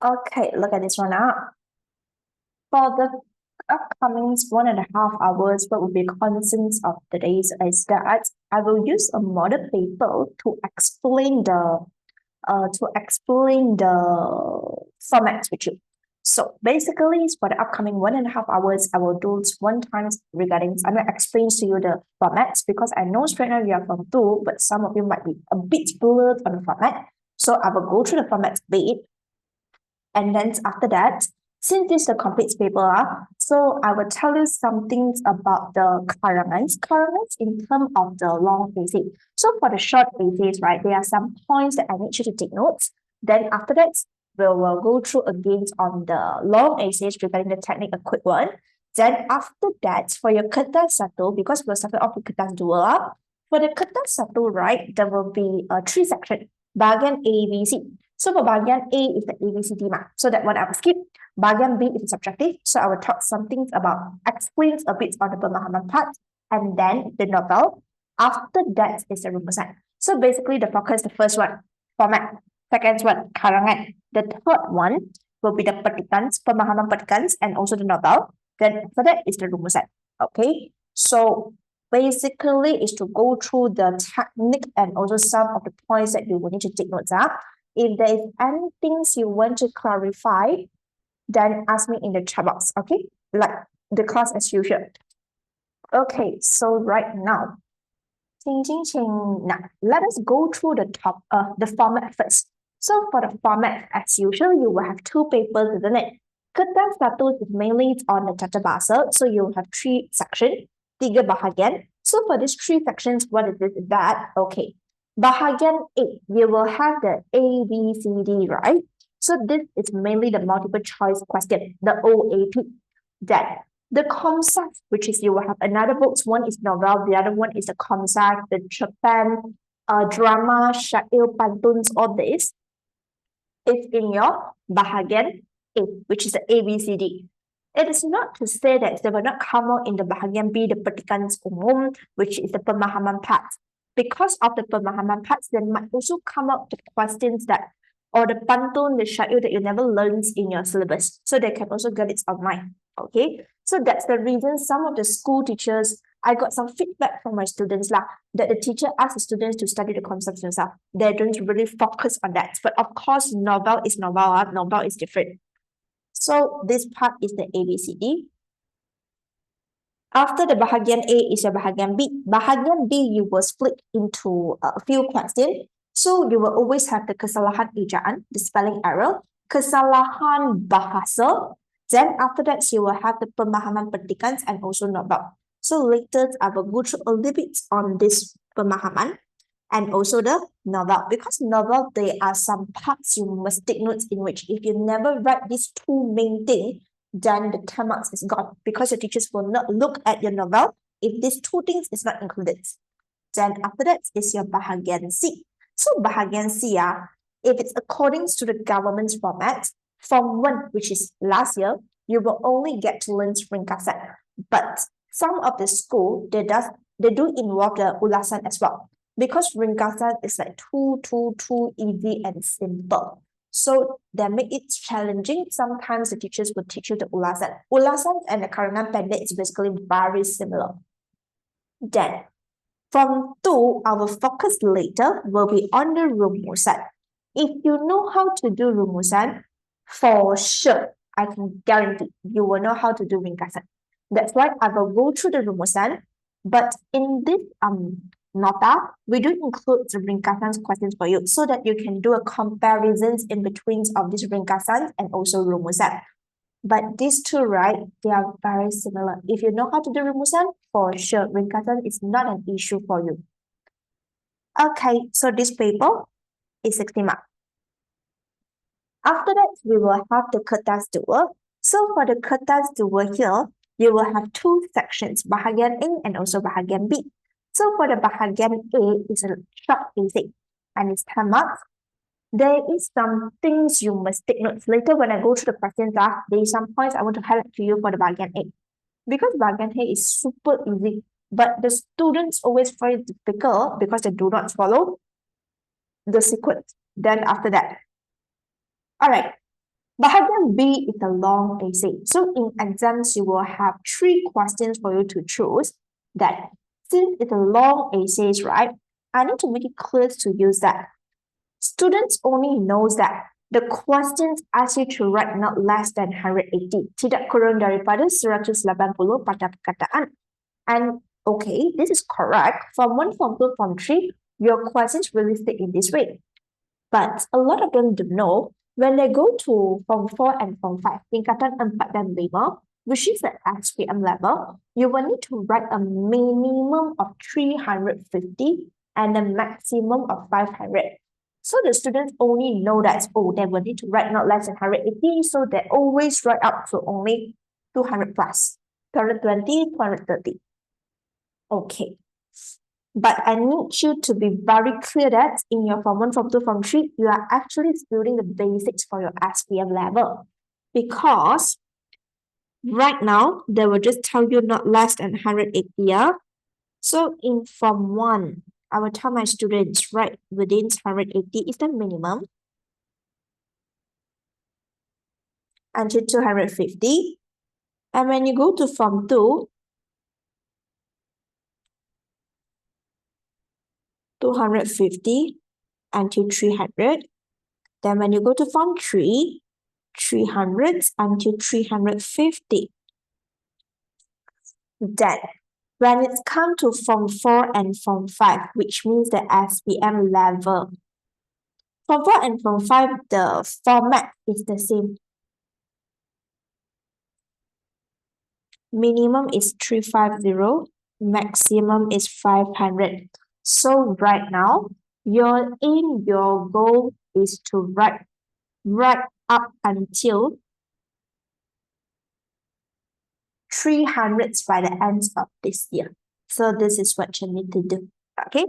Okay, look at this one out. For the upcoming 1.5 hours, what will be constants of the days is that I will use a model paper to explain the formats with you. So basically, for the upcoming 1.5 hours, I will do one time regarding, I'm going to explain to you the formats because I know straight now you are from 2, but some of you might be a bit blurred on the format. So I will go through the formats a bit. And then after that, since this is the complete paper, so I will tell you some things about the currents. Currents in terms of the long essay. So for the short essays, right, there are some points that I need you to take notes. Then after that, we will go through again on the long essays regarding the technique, a quick one. Then after that, for your kertas satu, because we're starting off with kertas dua, for the kertas satu, right, there will be 3 sections, bahagian A, B, C. So for bahagian A is the ABCD mark. So that one I will skip. Bahagian B is subjective. So I will talk some things about, explains a bit on the pemahaman part, and then the novel. After that is the rumusan. So basically the focus, the first one, format. Second one, karangan. The third one will be the petikans, pemahaman petikans, and also the novel. Then after that is the rumusan. Okay. So basically is to go through the technique and also some of the points that you will need to take notes of. If there is anything you want to clarify, then ask me in the chat box, okay? Like the class as usual. Okay, so right now, now let us go through the format first. So for the format, as usual, you will have 2 papers, isn't it? Kertas satu is mainly on the tata bahasa, so you will have 3 sections, 3 bahagian. So for these 3 sections, what is it that? Okay, bahagian A, you will have the A, B, C, D, right? So this is mainly the multiple choice question, the OAP. Then the concept, which is you will have another books. One is novel, the other one is the concept, the Japan, drama, syair, pantuns, all this is in your bahagian A, which is the ABCD. It is not to say that they will not come out in the bahagian B, the pertikans umum, which is the pemahaman part. Because of the pemahaman parts, there might also come out the questions that, or the pantun, the syair that you never learned in your syllabus. So they can also get it online. Okay, so that's the reason some of the school teachers, I got some feedback from my students that the teacher asked the students to study the concepts themselves. They don't really focus on that. But of course, novel is novel, novel is different. So this part is the ABCD. After the bahagian A is your bahagian B. Bahagian B, you will split into a few questions. So you will always have the kesalahan ejaan, the spelling error, kesalahan bahasa. Then after that, you will have the pemahaman petikans and also novel. So later, I will go through a little bit on this pemahaman and also the novel. Because novel, there are some parts you must take notes in which if you never write these 2 main things, then the 10 marks is gone because the teachers will not look at your novel if these 2 things is not included. Then after that is your bahagian C. So bahagian C, if it's according to the government's format, Form 1, which is last year, you will only get to learn ringkasan. But some of the school, they do involve the ulasan as well. Because ringkasan is like too easy and simple. So that make it challenging. Sometimes the teachers will teach you the ulasan. Ulasan and the karangan pendek is basically very similar. Then, from 2, our focus later will be on the rumusan. If you know how to do rumusan, for sure, I can guarantee you will know how to do ringkasan. That's why I will go through the rumusan. But in this nota, we do include the ringkasan questions for you so that you can do a comparisons in between of these ringkasan and also rumusan. But these 2, right, they are very similar. If you know how to do rumusan, for sure, ringkasan is not an issue for you. Okay, so this paper is 60 marks. After that, we will have the kertas dua. So for the kertas dua here, you will have 2 sections, bahagian A and also bahagian B. So for the bahagian A, it's a short essay and it's 10 marks. There is some things you must take notes. Later when I go through the questions, there is some points I want to highlight to you for the bahagian A. Because bahagian A is super easy, but the students always find it difficult because they do not follow the sequence. Then after that, all right. Bahagian B is a long essay. So in exams, you will have 3 questions for you to choose. That since it's a long essay, right? I need to make it clear to you that students only knows that the questions ask you to write not less than 180, tidak kurang daripada 180 pada perkataan. And okay, this is correct. Form 1, Form 2, Form 3, your questions will listed in this way. But a lot of them don't know when they go to Form 4 and Form 5, tingkatan 4 dan 5, which is the SPM level, you will need to write a minimum of 350 and a maximum of 500. So the students only know that, oh, they will need to write not less than 180, so they always write up to only 200 plus, 220, 230. Okay. But I need you to be very clear that in your Form 1, Form 2, Form 3, you are actually building the basics for your SPM level. Because right now, they will just tell you not less than 180. Yeah? So in Form 1, I will tell my students right within 180 is the minimum until 250. And when you go to Form 2, 250 until 300. Then when you go to Form 3, 300 until 350. Then when it's come to Form 4 and Form 5, which means the SPM level, Form 4 and Form 5, the format is the same. Minimum is 350, maximum is 500. So right now, your goal is to write up until 300 by the end of this year. So this is what you need to do. Okay,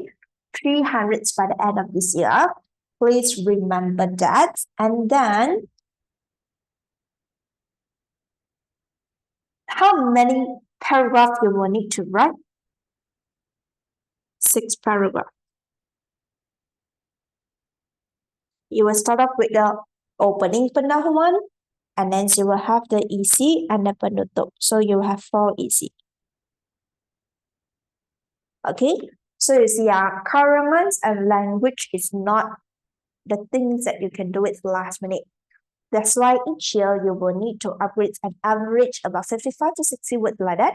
300 by the end of this year. Please remember that. And then, how many paragraphs you will need to write? 6 paragraphs. You will start off with the opening pendahuluan, and then you will have the isi and the penutup. So you have 4 isi. Okay, so you see, karangan and language is not the things that you can do it last minute. That's why each year you will need to upgrade an average about 55 to 60 words like that.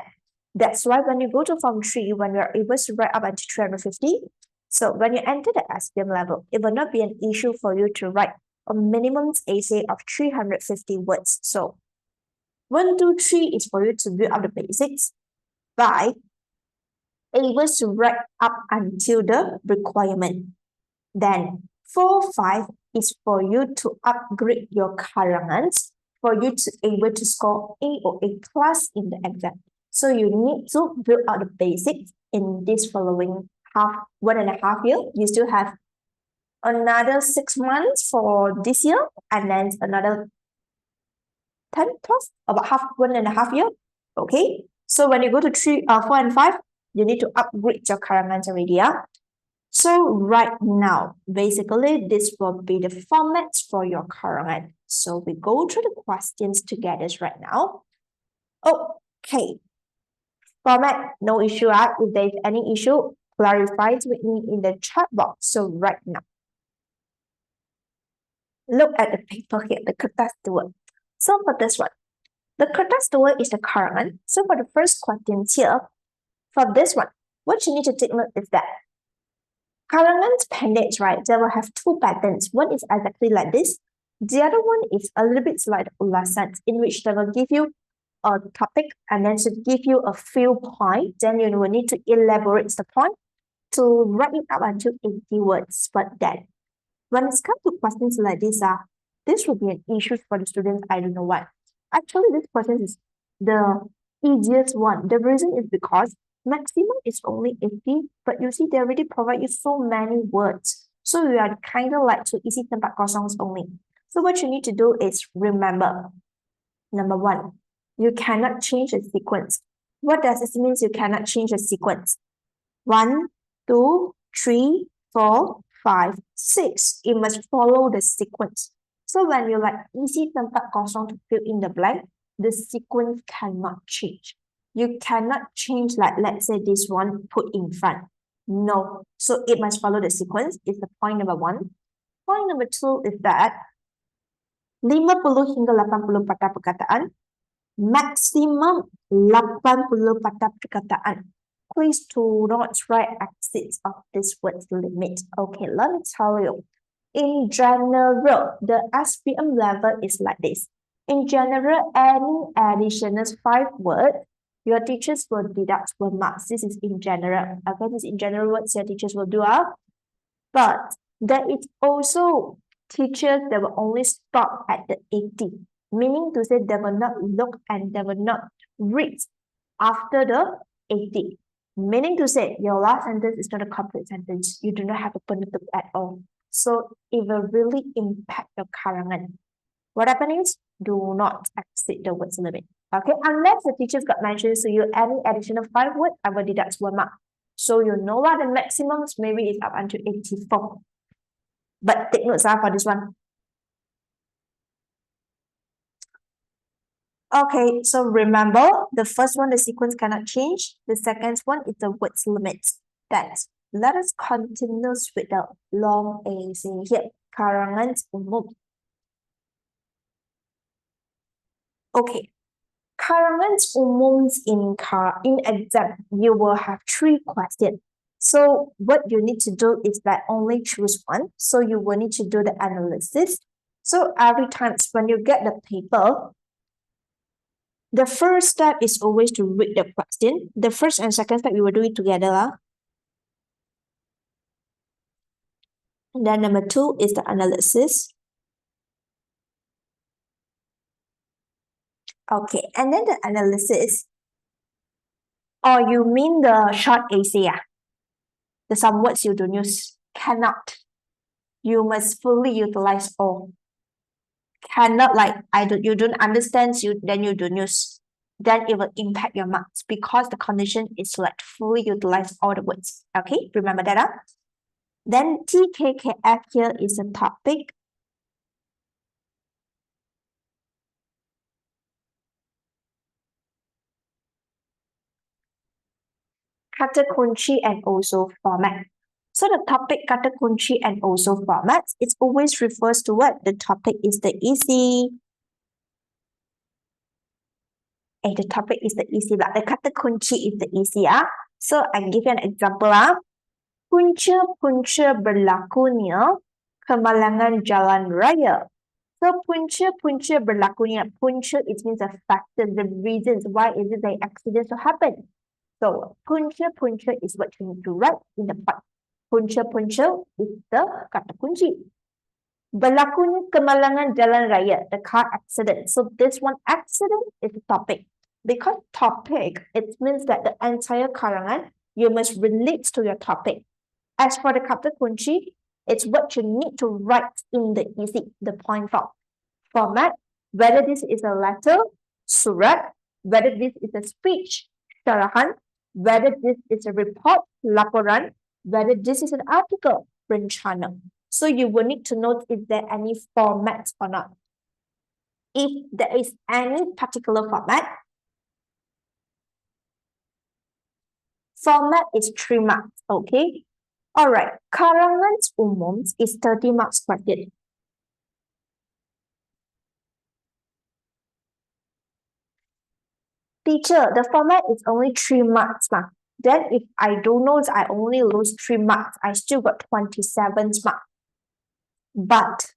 That's why when you go to Form 3, when you're able to write up until 350, so when you enter the SPM level, it will not be an issue for you to write a minimum essay of 350 words. So 1, 2, 3 is for you to build up the basics by able to write up until the requirement. Then 4, 5 is for you to upgrade your karangans for you to able to score A or A plus in the exam. So you need to build out the basics in this following 1.5 year. You still have another 6 months for this year, and then another 10 plus, about 1.5 year. Okay, so when you go to 3, 4, and 5, you need to upgrade your karangans already. Yeah? So right now, basically, this will be the formats for your karangan. So we go through the questions together right now. Okay. Format, no issue. If there's any issue, clarify it with me in the chat box. So right now, look at the paper here, the kertas dua. So for this one, the kertas dua is the karangan. So for the first question here, for this one, what you need to take note is that karangan's pendants, right? They will have 2 patterns. One is exactly like this. The other one is a little bit like ulasan, in which they will give you a topic and then to give you a few points. Then you will need to elaborate the point to write it up until 80 words. But then, when it's come to questions like this will be an issue for the students. I don't know why. Actually, this question is the easiest one. The reason is because maximum is only 80, but you see they already provide you so many words. So you are kind of like to isi tempat kosong only. So what you need to do is remember, number 1, you cannot change the sequence. What does this mean? You cannot change the sequence? 1, 2, 3, 4, 5, 6. It must follow the sequence. So when you like isi tempat kosong to fill in the blank, the sequence cannot change. You cannot change like, let's say this one put in front. No. So it must follow the sequence. It's the point number one. Point number two is that 50 hingga 80 patah perkataan, maximum 80 patah perkataan. Please do not try exits of this word limit. Okay, let me tell you. In general, the SPM level is like this. In general, any additional 5 words, your teachers will deduct 1 mark. This is in general. Okay, this is in general words your teachers will do. But there is also teachers that will only stop at the 80, meaning to say they will not look and they will not read after the 80. Meaning to say your last sentence is not a complete sentence. You do not have a penutup at all. So it will really impact your karangan. What happens is do not exceed the words limit. Okay, unless the teachers got mentioned to you any additional 5 words, I will deduct 1 mark. So you know what the maximums maybe is up until 84. But take notes for this one. Okay, so remember the first one, the sequence cannot change. The second one is the words limit. That let us continue with the long essay here. Karangan umum. Okay. Karangan umum in exam, you will have 3 questions. So what you need to do is that only choose one. So you will need to do the analysis. So every time when you get the paper, the first step is always to read the question. The first and second step, we will do it together. And then number 2 is the analysis. Okay, and then the analysis. Or you mean the short essay? The some words you don't use. Cannot. You must fully utilize all. Cannot like you don't understand, then you don't use. Then it will impact your marks because the condition is to like fully utilize all the words. Okay, remember that. Then TKKF here is a topic. Kata kunci and also format. So the topic kata kunci and also formats, it always refers to what? The topic is the easy. The topic is the easy, but the kata kunci is the easy. So I give you an example. Punca-punca berlakunya kemalangan jalan raya. So punca-punca berlakunya. Punca, it means the factors, the reasons why is it the accident to happen. So punca-punca is what you need to write in the part. Punca-punca is the kata kunci. Berlakunya kemalangan jalan raya, the car accident. So this one, accident is the topic. Because topic, it means that the entire karangan, you must relate to your topic. As for the kata kunci, it's what you need to write in the easy, the point format, whether this is a letter, surat, whether this is a speech, syarahan, whether this is a report, laporan, whether this is an article, rencana. So you will need to note if there are any formats or not. If there is any particular format is 3 marks, okay? All right, karangan umum is 30 marks credit. Teacher, the format is only 3 marks. Then if I don't know, I only lose 3 marks. I still got 27 marks. But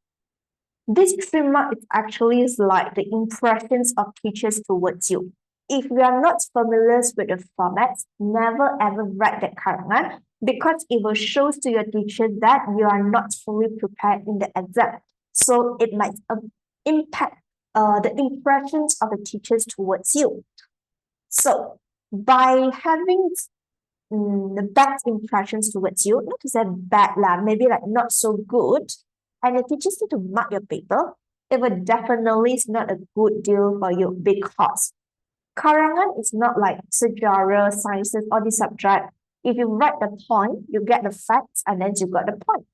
this 3 marks is actually like the impressions of teachers towards you. If you are not familiar with the formats, never ever write that karangan because it will show to your teacher that you are not fully prepared in the exam. So it might impact the impressions of the teachers towards you. So by having the bad impressions towards you, not to say bad maybe like not so good, and the teachers need to mark your paper, it will definitely is not a good deal for you because karangan is not like sejarah, sciences, or the subject. If you write the point, you get the facts, and then you got the point.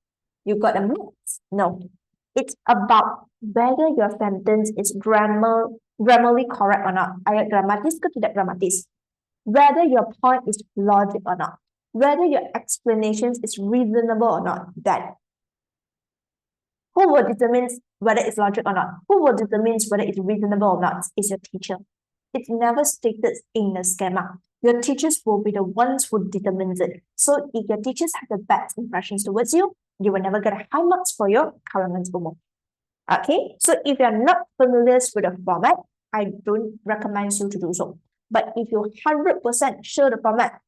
You got the marks. No. It's about whether your sentence is grammarly correct or not. Ayat gramatis ke tidak gramatis. Whether your point is logic or not. Whether your explanations is reasonable or not. That who will determine whether it's logic or not? Who will determine whether it's reasonable or not? Is your teacher. It's never stated in the schema. Your teachers will be the ones who determines it. So if your teachers have the bad impressions towards you, you will never get a high marks for your current homework. Okay, so if you're not familiar with the format, I don't recommend you to do so. But if you're 100% sure the format,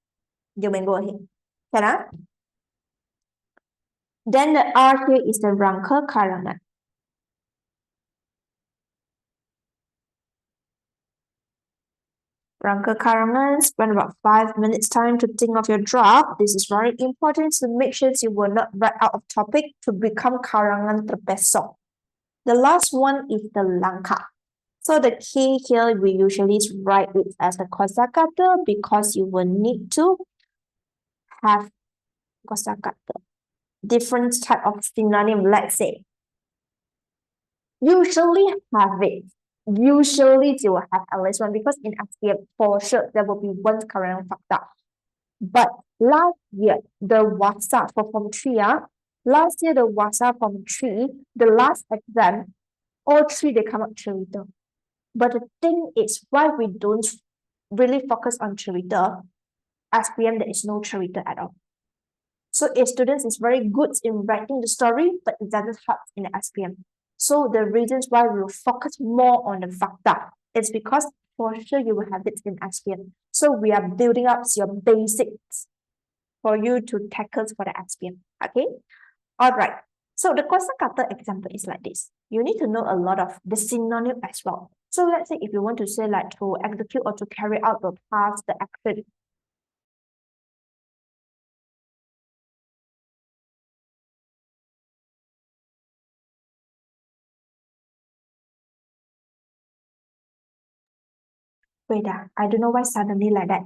you may go ahead. Can Then the R here is the rangka karangan. Rangka karangan, spend about 5 minutes time to think of your draft. This is very important to make sure you will not write out of topic to become karangan terpesong. The last one is the langkah. So the key here, we usually write it as a kosakata because you will need to have kosakata. Different type of synonym, let's say. Usually have it. Usually you will have at least one because in SPM for sure there will be one current factor. But last year, the WhatsApp for Form 3, last year the WhatsApp Form 3, the last exam, all three they come up Chirita. But the thing is why we don't really focus on Chirita, SPM there is no Chirita at all. So a student is very good in writing the story, but it doesn't help in the SPM. So the reasons why we will focus more on the factor is because for sure you will have it in SPM. So we are building up your basics for you to tackle for the SPM. Okay. All right. So the kosakata example is like this. You need to know a lot of the synonym as well. So let's say if you want to say like to execute or to carry out the task, the action. Wait, I don't know why suddenly like that.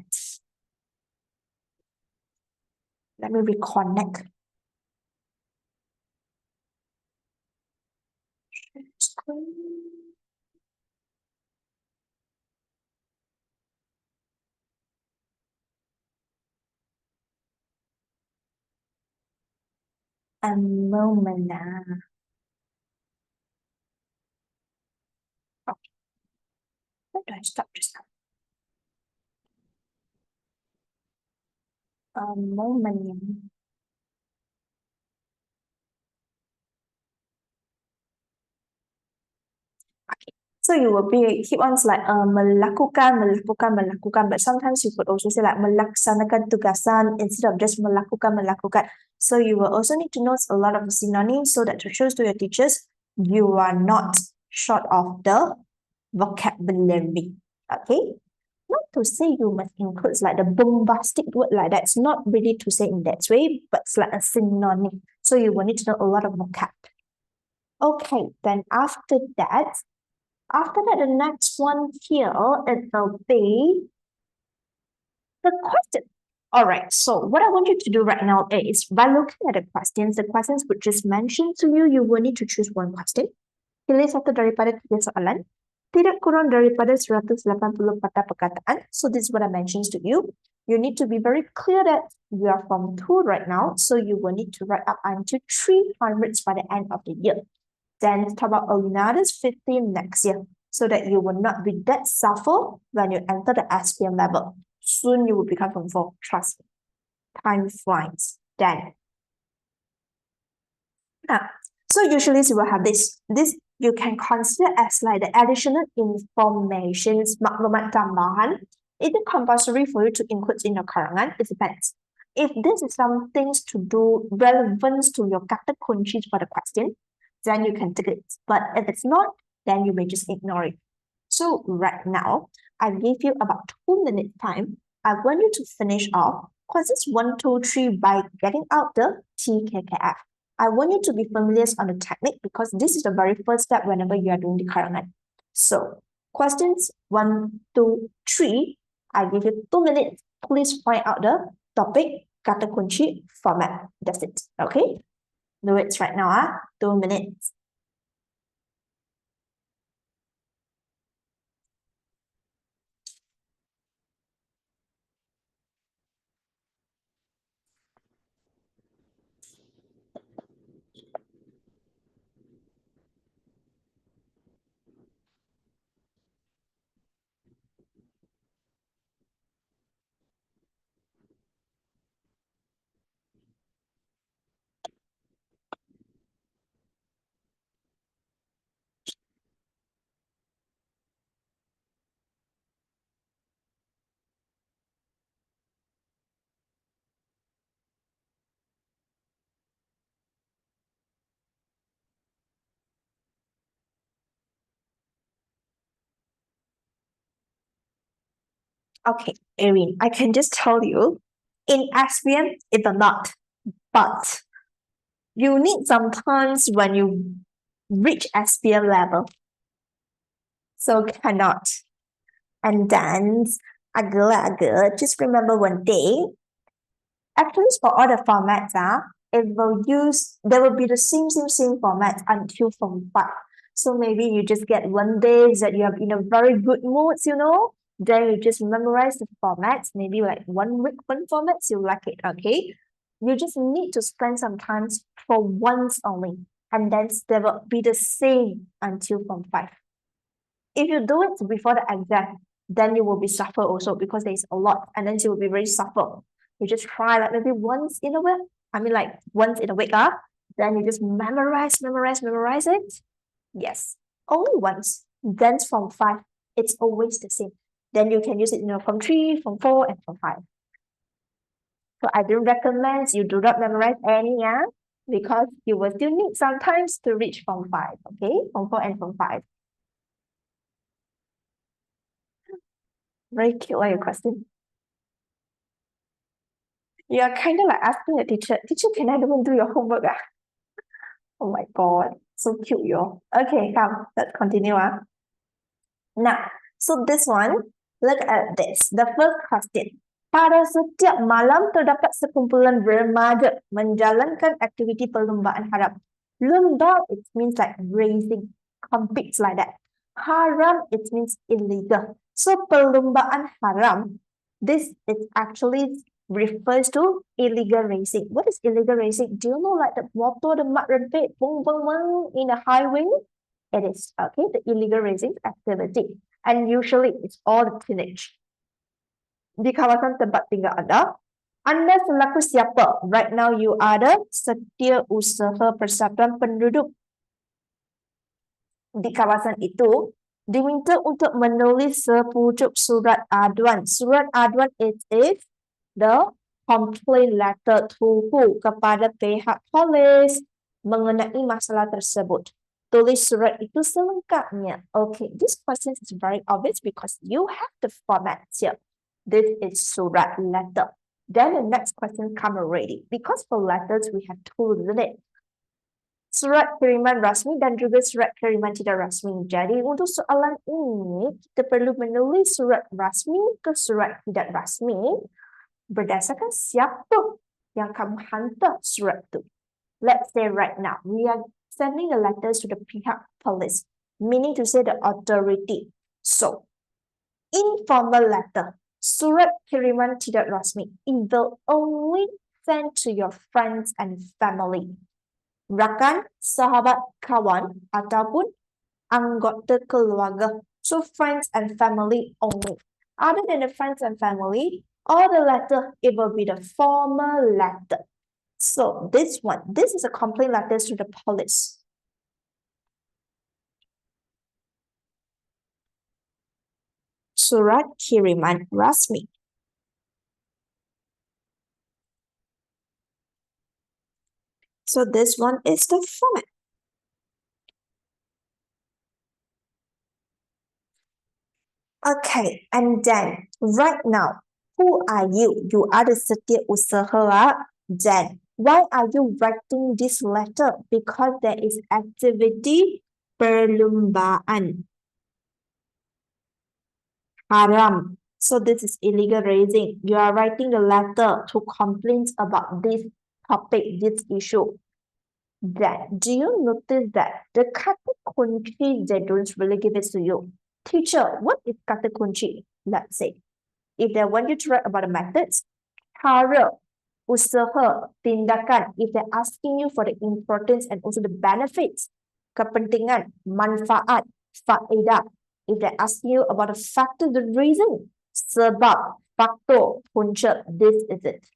Let me reconnect. A moment now. Okay. Where do I stop just now? A moment. Okay. So you will be keep on like melakukan, but sometimes you could also say like melaksanakan tugasan instead of just melakukan. So you will also need to know a lot of synonyms so that to show to your teachers you are not short of the vocabulary. Okay. Not to say you must include like the bombastic word like that. It's not really to say in that way, but it's like a synonym. So you will need to know a lot of vocab. Okay, then after that, the next one here, it will be the question. All right, so what I want you to do right now is by looking at the questions which just mentioned to you, you will need to choose one question. Pilih satu daripada 3 soalan. Tidak kurang daripada 180 kata perkataan. So this is what I mentioned to you. You need to be very clear that you are from 2 right now. So you will need to write up until 300 by the end of the year. Then talk about another 15 next year so that you will not be that suffer when you enter the SPM level. Soon you will become from 4. Trust me. Time flies. Then. So usually you will have this you can consider as like the additional informations, maklumat tambahan. Is it compulsory for you to include in your karangan? It depends. If this is some things to do relevance to your kata kunci for the question, then you can take it. But if it's not, then you may just ignore it. So right now, I give you about 2 minutes time. I want you to finish off questions 1, 2, 3 by getting out the TKKF. I want you to be familiar on the technique because this is the very first step whenever you are doing the karangan. So questions 1, 2, 3. I give you 2 minutes. Please find out the topic, kata kunci, format. That's it. Okay? Do it right now. 2 minutes. Okay, Erin, I can just tell you, in SPM, it's not, but you need sometimes when you reach SPM level, so cannot. And then, agak-agak, just remember one day, actually for all the formats, there will be the same format until Form 5. So maybe you just get one day that you have in a very good mood, then you just memorize the formats, maybe like 1 week, one formats, you like it, okay? You just need to spend some time for once only, and then they will be the same until Form 5. If you do it before the exam, then you will be suffer also because there's a lot, and then you will be very suffer. You just try like maybe once in a week. Like once in a week, then you just memorize it. Yes, only once. Then from 5, it's always the same. Then you can use it from 3, from 4, and from 5. So I do recommend you do not memorize any, because you will still need sometimes to reach Form 5, okay? Form 4 and Form 5. Very cute, your question. You're kind of like asking the teacher, can I even do your homework? Oh my God, so cute, yo. Okay, come, let's continue. Now, so this one, look at this. The first question. Pada setiap malam terdapat sekumpulan remaja menjalankan aktiviti perlombaan haram. Lomba, it means like racing, competes like that. Haram, it means illegal. So perlombaan haram, this is actually refers to illegal racing. What is illegal racing? Do you know like the motor, the mud rampage, boom, boom, boom, in the highway? It is, okay, the illegal racing activity. And usually it's all the teenage. Di kawasan tempat tinggal Anda selaku siapa? Right now you are the setiausaha persatuan penduduk. Di kawasan itu, diminta untuk menulis sepucuk surat aduan. Surat aduan is the complaint letter to who? Kepada pihak polis mengenai masalah tersebut. Tulis surat itu selengkapnya. Okay, this question is very obvious because you have the format here. This is surat letter. Then the next question come already. Because for letters, we have two, isn't it? Surat kiriman rasmi dan juga surat kiriman tidak rasmi. Jadi untuk soalan ini, kita perlu menulis surat rasmi ke surat tidak rasmi berdasarkan siapa yang kamu hantar surat itu. Let's say right now, we are sending the letters to the pihak police, meaning to say the authority. So, informal letter, surat kiriman tidak rasmi, it will only send to your friends and family. Rakan, sahabat, kawan, ataupun anggota keluarga. So friends and family only. Other than the friends and family, all the letter, it will be the formal letter. So this is a complaint letter to the police. Surat kiriman rasmi. So this one is the format. Okay, and then right now, who are you? You are the setiausaha. Then why are you writing this letter? Because there is activity perlombaan haram. So this is illegal racing. You are writing the letter to complain about this topic, this issue. Then, do you notice that the kata kunci, they don't really give it to you? Teacher, what is kata kunci? Let's say, if they want you to write about the methods, cara, usaha, tindakan, if they're asking you for the importance and also the benefits, kepentingan, manfaat, faedah, if they're asking you about the factor, the reason, sebab, faktor, punca, this is it.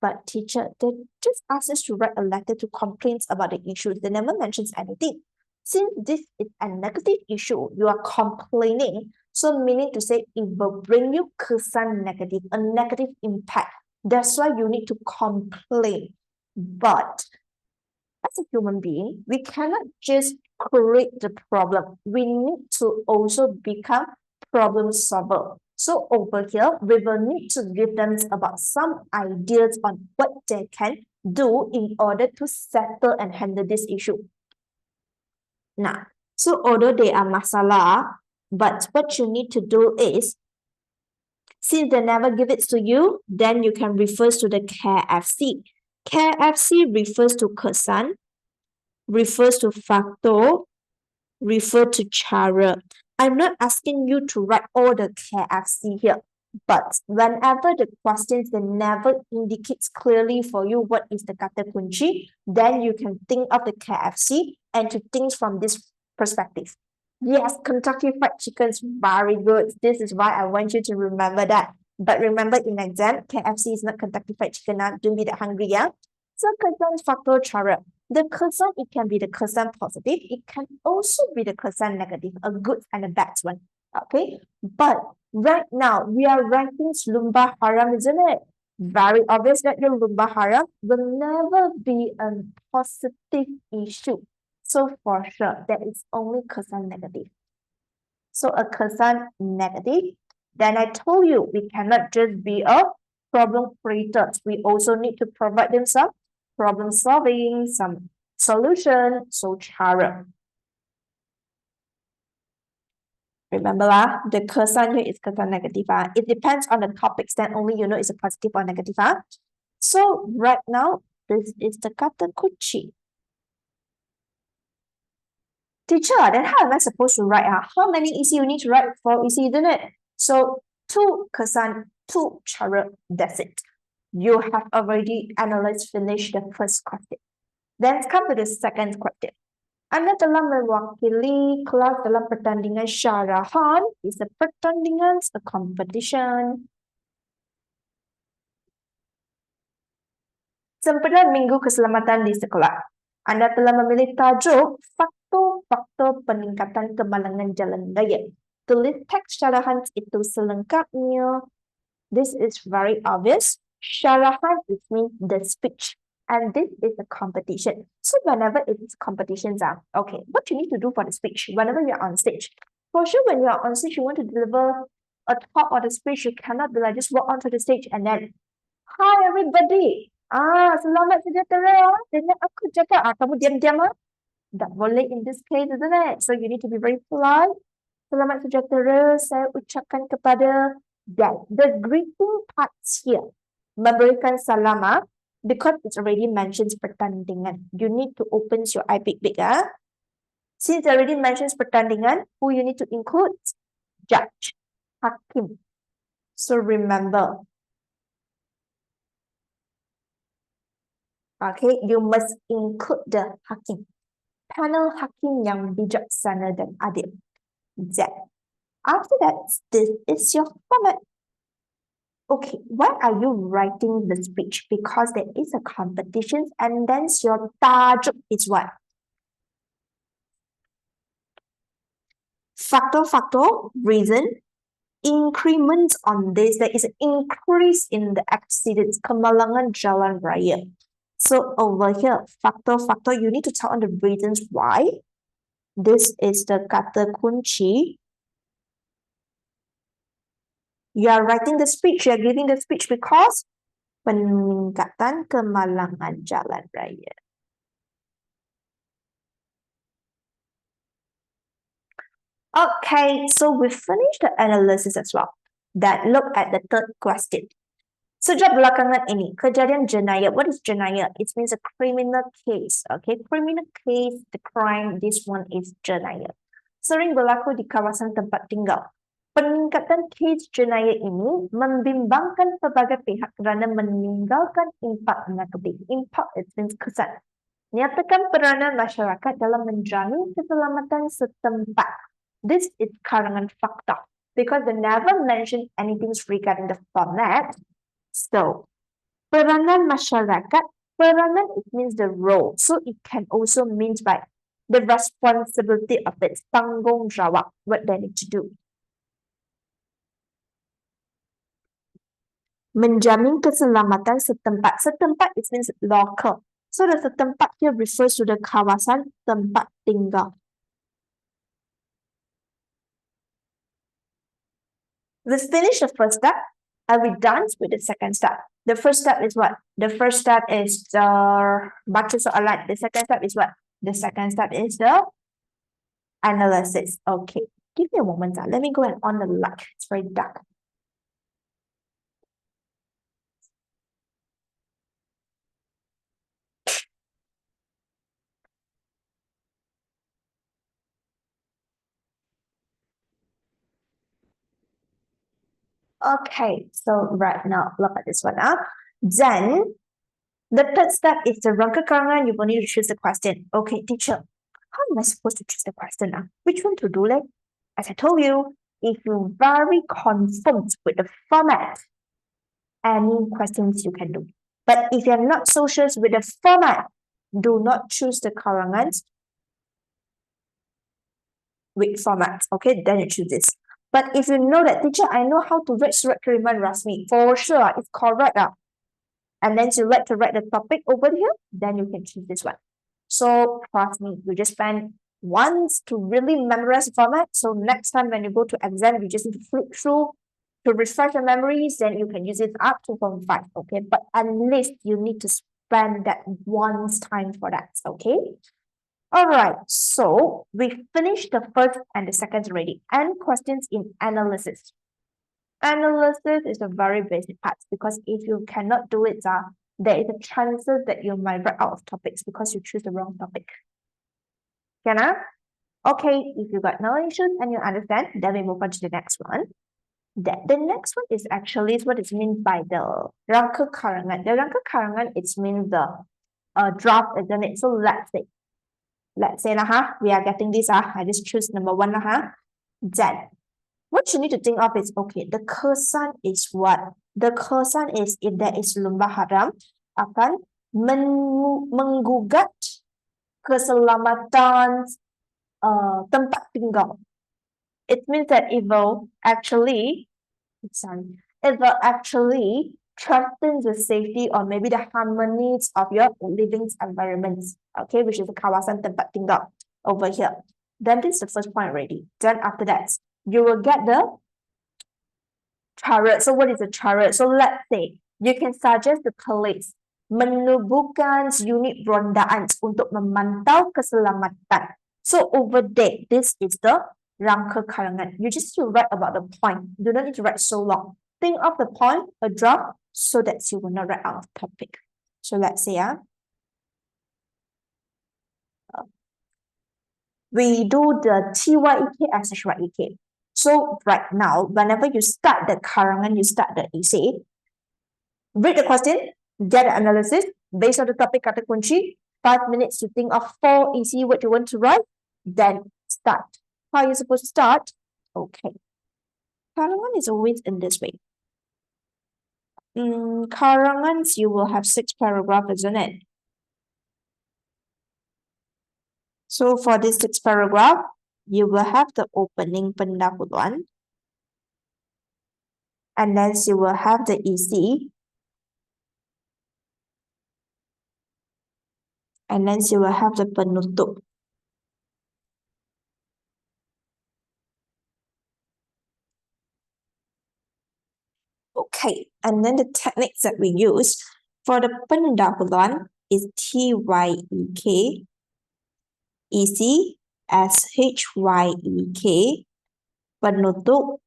But teacher, they just ask us to write a letter to complain about the issues. They never mentions anything. Since this is a negative issue, you are complaining. So meaning to say it will bring you kesan negative, a negative impact. That's why you need to complain. But as a human being, we cannot just create the problem. We need to also become problem solver. So over here, we will need to give them about some ideas on what they can do in order to settle and handle this issue. Now, so although they are masalah, but what you need to do is, since they never give it to you, then you can refer to the KFC. KFC refers to kesan, refers to faktor, refer to cara. I'm not asking you to write all the KFC here, but whenever the questions they never indicates clearly for you what is the kata kunci, then you can think of the KFC and to think from this perspective. Yes, Kentucky Fried Chicken is very good. This is why I want you to remember that. But remember in exam, KFC is not Kentucky Fried Chicken now. Don't be that hungry, yeah? So kesan faktor cara. The kesan, it can be the kesan positive. It can also be the kesan negative, a good and a bad one. Okay? But right now, we are ranking lumba haram, isn't it? Very obvious that the lumba haram will never be a positive issue. So for sure, there is only kesan negative. So a kesan negative. Then I told you, we cannot just be a problem creator. We also need to provide them some problem solving, some solution, so cara. Remember lah, the kesan here is kesan negative. It depends on the topics, then only you know it's a positive or negative. So right now, this is the kata kunci. Teacher, then how am I supposed to write? How many EC you need to write for EC, isn't it? So 2 kesan, 2 cara, that's it. You have already analyzed, finished the first question. Then come to the second question. Anda telah mewakili kelas dalam pertandingan syarahan. Is a pertandingan, a competition. Sempena Minggu Keselamatan di sekolah. Anda telah memilih tajuk faktor-faktor peningkatan kemalangan jalan raya. Tulis teks syarahan itu selengkapnya. This is very obvious. Syarahan it means the speech. And this is a competition. So whenever it's competitions okay, what you need to do for the speech, whenever you're on stage, for sure when you're on stage, you want to deliver a talk or the speech, you cannot be like, just walk onto the stage and then, hi everybody, selamat sejahtera, dengan aku cakap, kamu diam-diam tak boleh in this case, isn't it? So you need to be very polite. Selamat sejahtera, saya ucapkan kepada that. The greeting parts here, memberikan salam, because it already mentions pertandingan, you need to open your eye big. Since it already mentions pertandingan, who you need to include? Judge, hakim. So remember, okay, you must include the hakim. Panel hakim yang bijaksana dan adil. That. After that, this is your format. Okay, why are you writing the speech? Because there is a competition and then your tajuk is what? Factor, reason, increments on this. There is an increase in the accidents, kemalangan jalan raya. So over here, factor, you need to tell on the reasons why. This is the kata kunci. You are writing the speech, you are giving the speech because peningkatan kemalangan jalan raya. Okay, so we finished the analysis as well. Then look at the third question. Sejak belakangan ini, kejadian jenayah. What is jenayah? It means a criminal case. Okay, criminal case, the crime, this one is jenayah. Sering berlaku di kawasan tempat tinggal. Peningkatan kes jenayah ini membimbangkan pelbagai pihak kerana meninggalkan impak negatif. Impak it means kesan. Nyatakan peranan masyarakat dalam menjamin keselamatan setempat. This is karangan fakta because they never mention anything regarding the format. So, peranan masyarakat, peranan it means the role. So it can also mean by the responsibility of it, tanggungjawab, what they need to do. Menjamin keselamatan setempat. Setempat it means local. So the setempat here refers to the kawasan tempat tinggal. we finished the first step and we're done with the second step. The first step is what? The first step is the buckets of alike. The second step is what? The second step is the analysis. Okay, give me a moment. Let me go and on the light. It's very dark. Okay, so right now, look at this one up. Then, the third step is the rangka karangan. You will need to choose the question. Okay, teacher, how am I supposed to choose the question now? Which one to do, like? As I told you, if you're very confirmed with the format, any questions you can do. But if you're not so sure with the format, do not choose the karangans with formats. Okay, then you choose this. But if you know that, teacher, I know how to write Surat Kiriman Rasmi, for sure, it's correct. And then you like to write the topic over here, then you can choose this one. So trust me, you just spend once to really memorize the format. So next time when you go to exam, you just need to flip through to refresh your memories, then you can use it up to form 5. Okay, but at least you need to spend that once time for that. Okay. All right, so we finished the first and the second already. And questions in analysis. Analysis is a very basic part because if you cannot do it, there is a chances that you might run out of topics because you choose the wrong topic. Can I? Okay, if you got no issues and you understand, then we move on to the next one. The next one is actually what is meant by the rangka karangan. The rangka karangan, it means the draft, isn't it? So let's say we are getting this, I just choose number 1 Then what you need to think of is, okay, the kesan is what? The kesan is if there is lumba haram akan menggugat keselamatan tempat tinggal. It means that it will actually threaten the safety or maybe the harmonies of your living environments, okay, which is the kawasan tempat tinggal over here. Then this is the first point already. Then after that, you will get the turret. So what is a turret? So let's say you can suggest the police menubuhkan unit rondaan untuk memantau keselamatan. So over there, this is the rangka karangan. You just need to write about the point. You don't need to write so long. Think of the point, a draft, so that you will not write out of topic. So let's say we do the TYEK and SHYEK. So right now, whenever you start the karangan, you start the essay, read the question, get the analysis, based on the topic kata kunci, 5 minutes to think of 4 easy what you want to write, then start. How are you supposed to start? Okay. Karangan is always in this way. Karangans, you will have 6 paragraphs, isn't it? So for this 6 paragraph, you will have the opening pendahuluan, and then you will have the isi, and then you will have the penutup. Okay, and then the techniques that we use for the pendahuluan is TYEK, isi, SHYEK, penutup,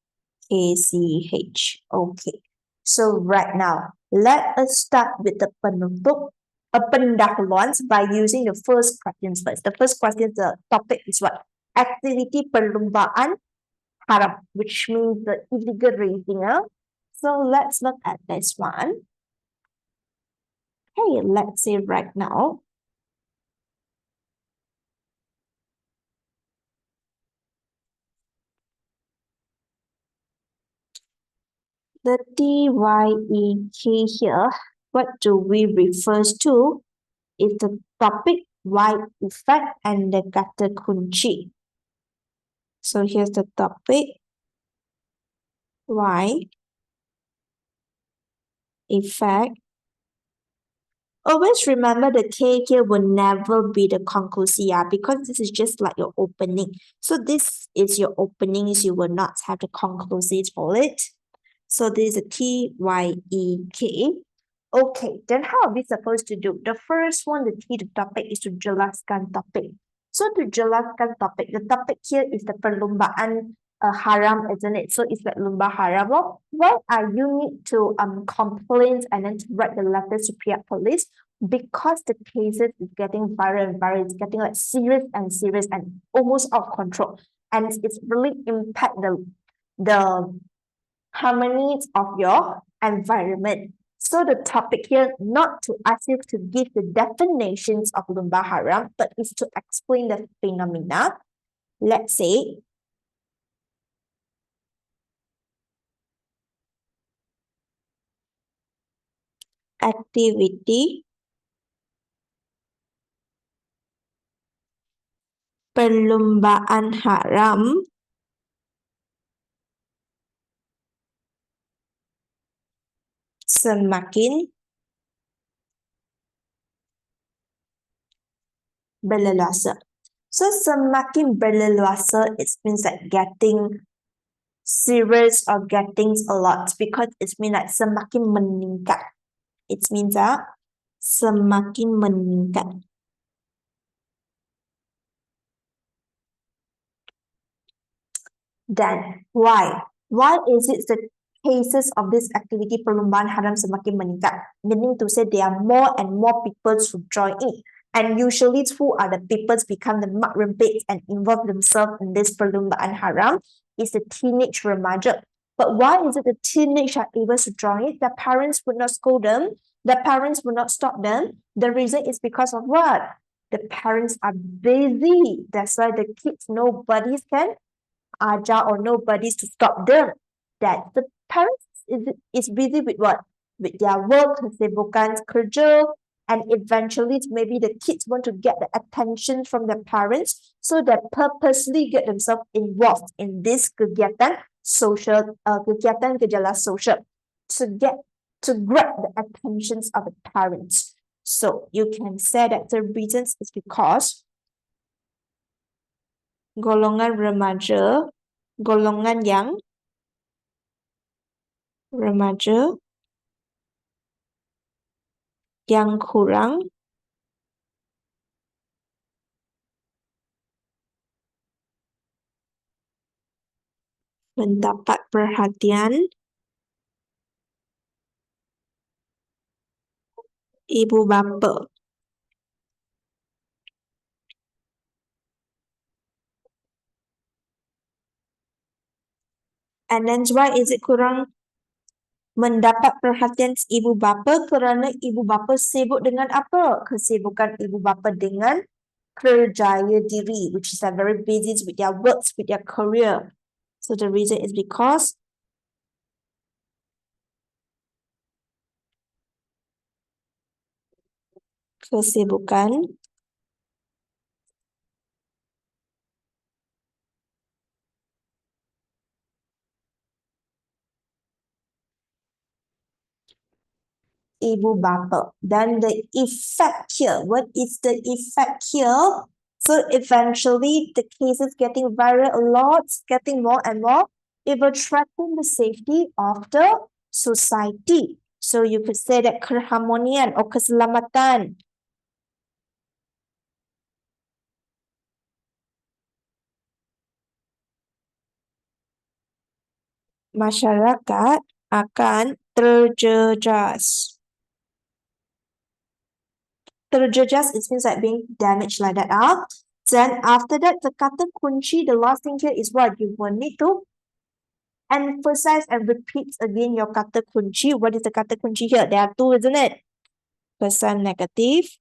KCH. Okay, so right now, let us start with the penutup, pendahuluan by using the first questions first. The first question, the topic is what? Activity perlombaan haram, which means the illegal racing. So let's look at this one. Okay, let's say right now. The TYEK here, what do we refer to? Is the topic, why, effect, and the kata kunci. So here's the topic, why, effect, Always remember the K here will never be the conclusion because this is just like your opening. So this is your openings. You will not have the conclusive for it. So this is a T-Y-E-K. Okay, then how are we supposed to do? The first one, the T, the topic is to jelaskan topic. So to jelaskan topic, the topic here is the perlombaan haram, isn't it? So it's like lumba haram. Well, why are you need to complain and then to write the letters to Pihak Police? Because the cases is getting viral and viral, it's getting like serious and almost out of control. And it's really impact the harmonies of your environment. So the topic here, not to ask you to give the definitions of lumba haram, but is to explain the phenomena. Let's say, activity perlombaan haram semakin berleluasa. So semakin berleluasa, it means like getting serious or getting a lot because it means like semakin meningkat. It means semakin meningkat. Then why? Why is it the cases of this activity perlombaan haram semakin meningkat? Meaning to say there are more and more people who join in. And usually who are the people become the mak rempit and involve themselves in this perlombaan haram is the teenage remaja. But why is it the teenage are able to join it? The parents would not scold them. The parents would not stop them. The reason is because of what? The parents are busy. That's why the kids, nobody can ajar or nobody's to stop them. That the parents is busy with what? With their work, kesibukan kerja, and eventually maybe the kids want to get the attention from the parents, so they purposely get themselves involved in this kegiatan social, kegiatan gejala social to grab the attentions of the parents. So you can say that the reasons is because golongan remaja, golongan yang remaja yang kurang mendapat perhatian ibu bapa. And then why is it kurang mendapat perhatian ibu bapa? Kerana ibu bapa sibuk dengan apa? Kesibukan ibu bapa dengan kerjaya diri, which is very busy with their works, with their career. So the reason is because kesibukan ibu bapa. Then the effect here, what is the effect here? So eventually the cases getting viral a lot, getting more and more. It will threaten the safety of the society. So you could say that keharmonian or keselamatan masyarakat akan terjejas. Terjejas, it means like being damaged like that. Then after that, the kata kunci, the last thing here is what you will need to emphasize and repeat again your kata kunci. What is the kata kunci here? There are two, isn't it? Pesan negatif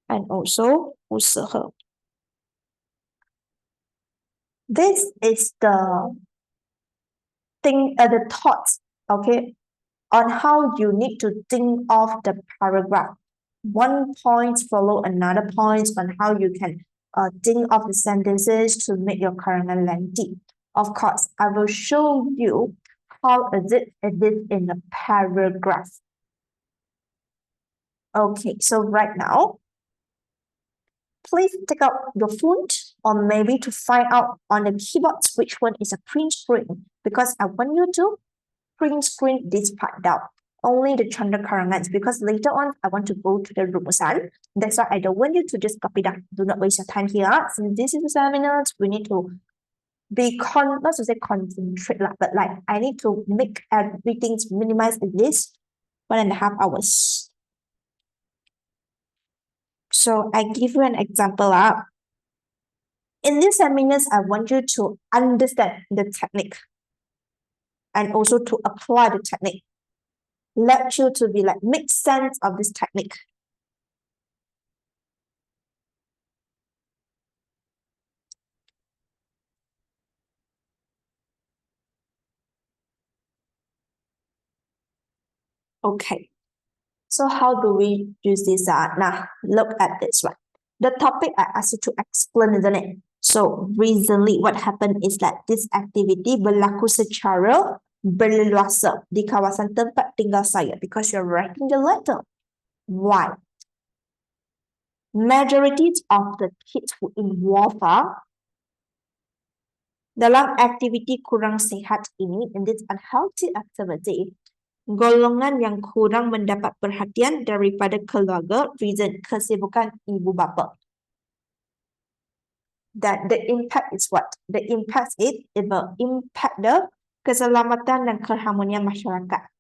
and also usaha. This is the thing, the thoughts, okay, on how you need to think of the paragraph. One point follow another point on how you can think of the sentences to make your karanan lengthy. Of course, I will show you how is it in a paragraph. Okay, so right now, please take out your phone or maybe to find out on the keyboards which one is a print screen because I want you to print screen this part down. Only the Chanda Karangan because later on I want to go to the Rumusan. That's why I don't want you to just copy down. Do not waste your time here. Since this is a seminar, we need to be not to say concentrate, but like I need to make everything minimized at least 1.5 hours. So I give you an example. In these seminars, I want you to understand the technique and also to apply the technique. Let you to be like make sense of this technique. Okay. So how do we use this? Now look at this one. The topic I asked you to explain, isn't it? So recently what happened is that this activity berlaku secara berleluasa di kawasan tempat tinggal saya because you're writing the letter. Why? Majority of the kids who involved dalam aktiviti kurang sihat ini, in this unhealthy activity, golongan yang kurang mendapat perhatian daripada keluarga, reason kesibukan ibu bapa. That the impact is what? The impact is it will impact the keselamatan dan keharmonian masyarakat.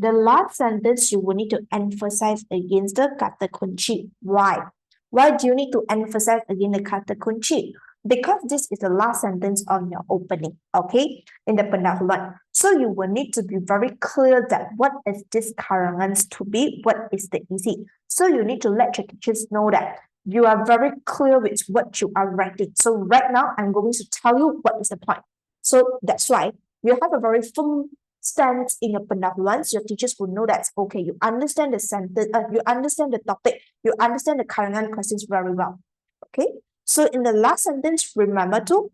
The last sentence you will need to emphasize against the kata kunci. Why? Why do you need to emphasize again the kata kunci? Because this is the last sentence of your opening, okay, in the pendahuluan. So you will need to be very clear that what is this karangan to be, what is the isi. So you need to let your teachers know that you are very clear with what you are writing. So right now, I'm going to tell you what is the point. So that's why you have a very firm stance in your pendahuluan. Your teachers will know that, okay, you understand the sentence, you understand the topic, you understand the karangan questions very well, okay? So in the last sentence, remember to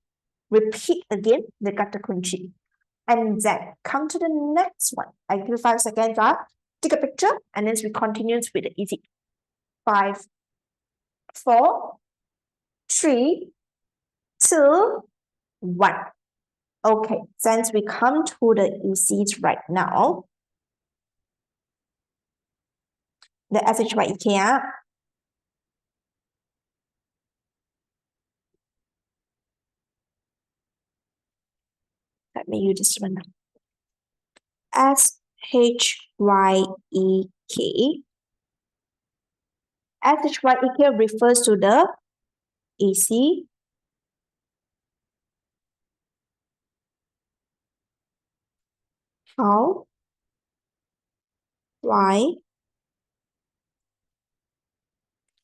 repeat again the kata kunci. And then come to the next one. I give you 5 seconds. Take a picture and then we continue with the easy. 5, 4, 3, 2, 1. Okay, since we come to the ECs right now, the SHYEK, let me use this one. SHYEK. SHYEK refers to the EC, how, why,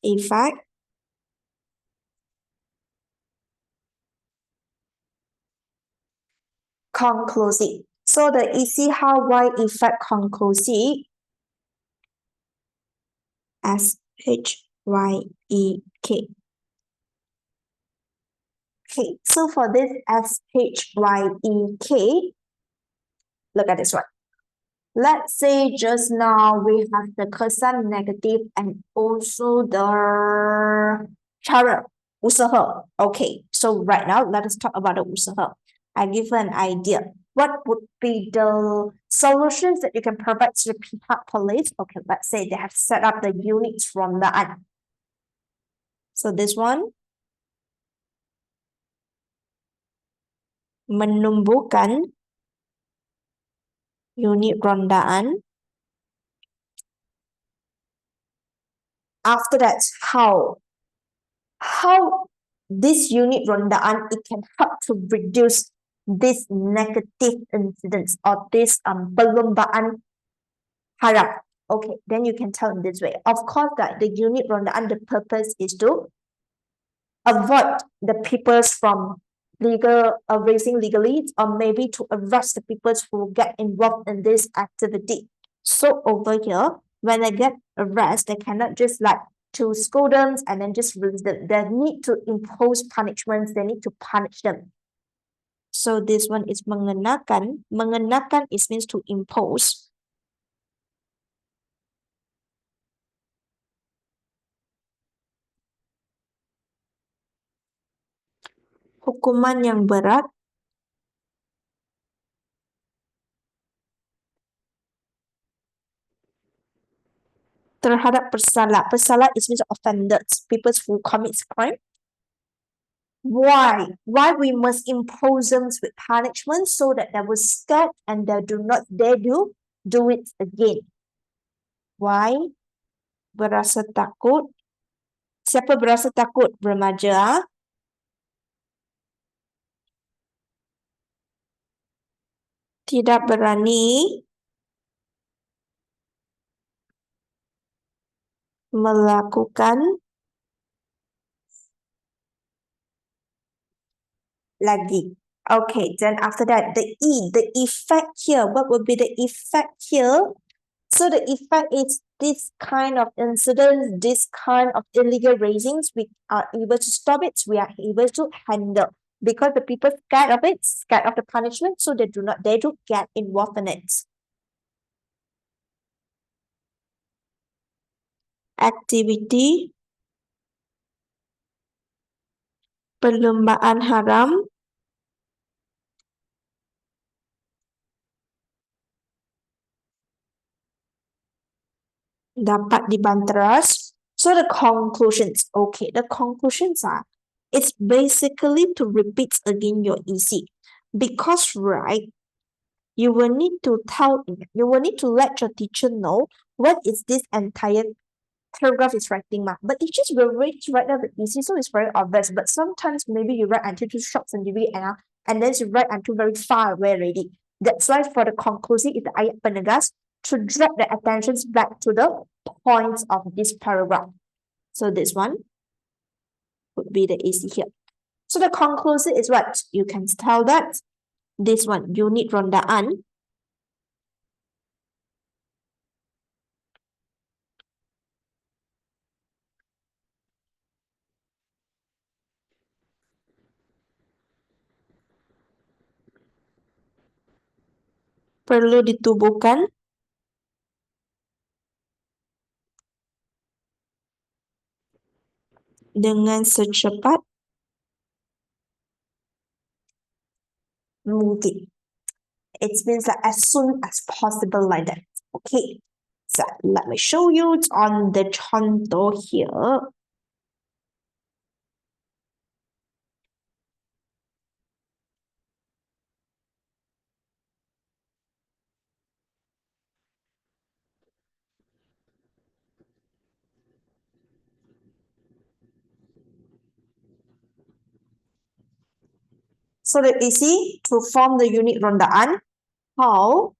effect, conclusive. So the EC, how, why, effect, conclusive, SHYEK. Okay, so for this SHYEK, look at this one. Let's say just now we have the kesan negative and also the cara, usaha. Okay, so right now let us talk about the usaha. I give you an idea. What would be the solutions that you can provide to the pihak police? Okay, let's say they have set up the units from the ad. So this one, menumbuhkan unit rondaan. After that, how this unit rondaan, it can help to reduce this negative incidents or this perlombaan harap. Okay, then you can tell in this way. Of course, that the unit rondaan, the purpose is to avoid the peoples from raising legally, or maybe to arrest the peoples who get involved in this activity. So over here, when they get arrested, they cannot just like to scold them and then just release them. They need to impose punishments. They need to punish them. So this one is mengenakan. Mengenakan is means to impose. Hukuman yang berat terhadap pesalah. Pesalah is means offenders, people who commits crime. Why? Why we must impose them with punishment so that they will scared and they do not dare do it again. Why? Berasa takut. Siapa berasa takut? Remaja. Tidak berani melakukan lagi. Okay, then after that, the effect here. What would be the effect here? So the effect is this kind of incidents, this kind of illegal raisings, we are able to stop it, we are able to handle. Because the people scared of it, scared of the punishment, so they do get involved in it. Activity perlombaan haram dapat dibanteras. So the conclusions, okay, the conclusions are, it's basically to repeat again your EC. Because, right, you will need to let your teacher know what is this entire paragraph is writing, but teachers will write down the EC, so it's very obvious. But sometimes maybe you write until too short sendiri and then you write until very far away already. That's why for the conclusion is the ayat penegas to drag the attentions back to the points of this paragraph. So this one would be the EC here. So the conclusion is what? You can tell that this one, unit rondaan, perlu ditubuhkan dengan secepat mungkin. It means like as soon as possible like that. Okay. So let me show you on the contour here. So that easy to form the unit rondaan. How?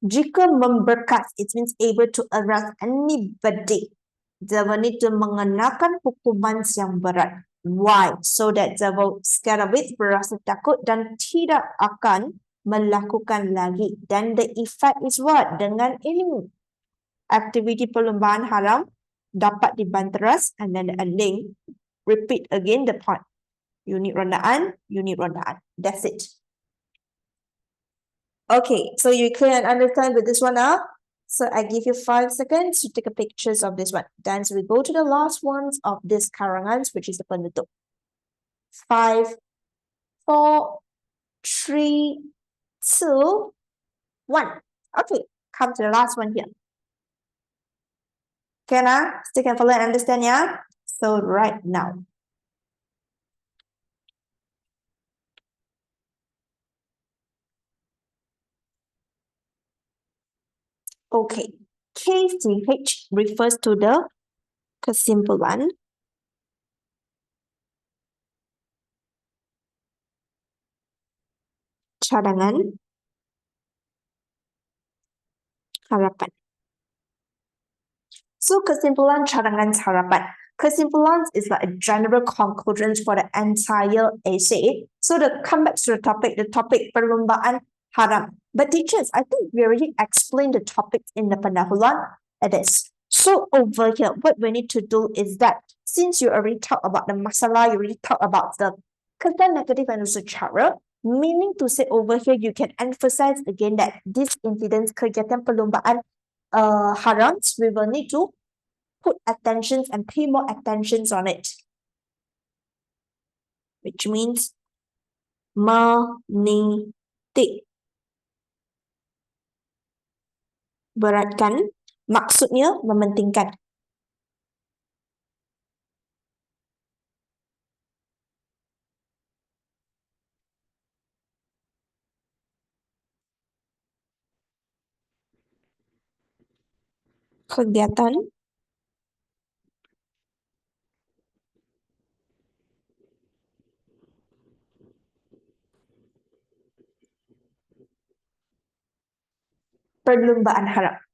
Jika memberkas, it means able to arrest anybody. They will need to mengenakan hukuman yang berat. Why? So that they will scared of it, berasa takut dan tidak akan melakukan lagi. Then the effect is what? Dengan ini. Aktiviti perlombaan haram dapat dibanteras and then the ending. Repeat again the point. Unit rondaan, unit rondaan. That's it. Okay, so you clear and understand with this one now? So I give you 5 seconds to take a pictures of this one. Then we go to the last ones of this karangans, which is the penutup. 5, 4, 3, 2, 1. Okay, come to the last one here. Can I still can follow and understand, yeah? So right now. Okay, KCH refers to the kesimpulan, cadangan, harapan. So kesimpulan, cadangan, harapan. Kesimpulan is like a general conclusion for the entire essay. So to come back to the topic perlombaan haram. But teachers, I think we already explained the topic in the pendahuluan. It is. So over here, what we need to do is that since you already talked about the masalah, you already talked about the kesan negative and also cara, meaning to say over here, you can emphasize again that this incident kegiatan perlombaan harams, we will need to put attentions and pay more attentions on it. which means menitik. Beratkan, maksudnya mementingkan. Kegiatan perlumbaan harap.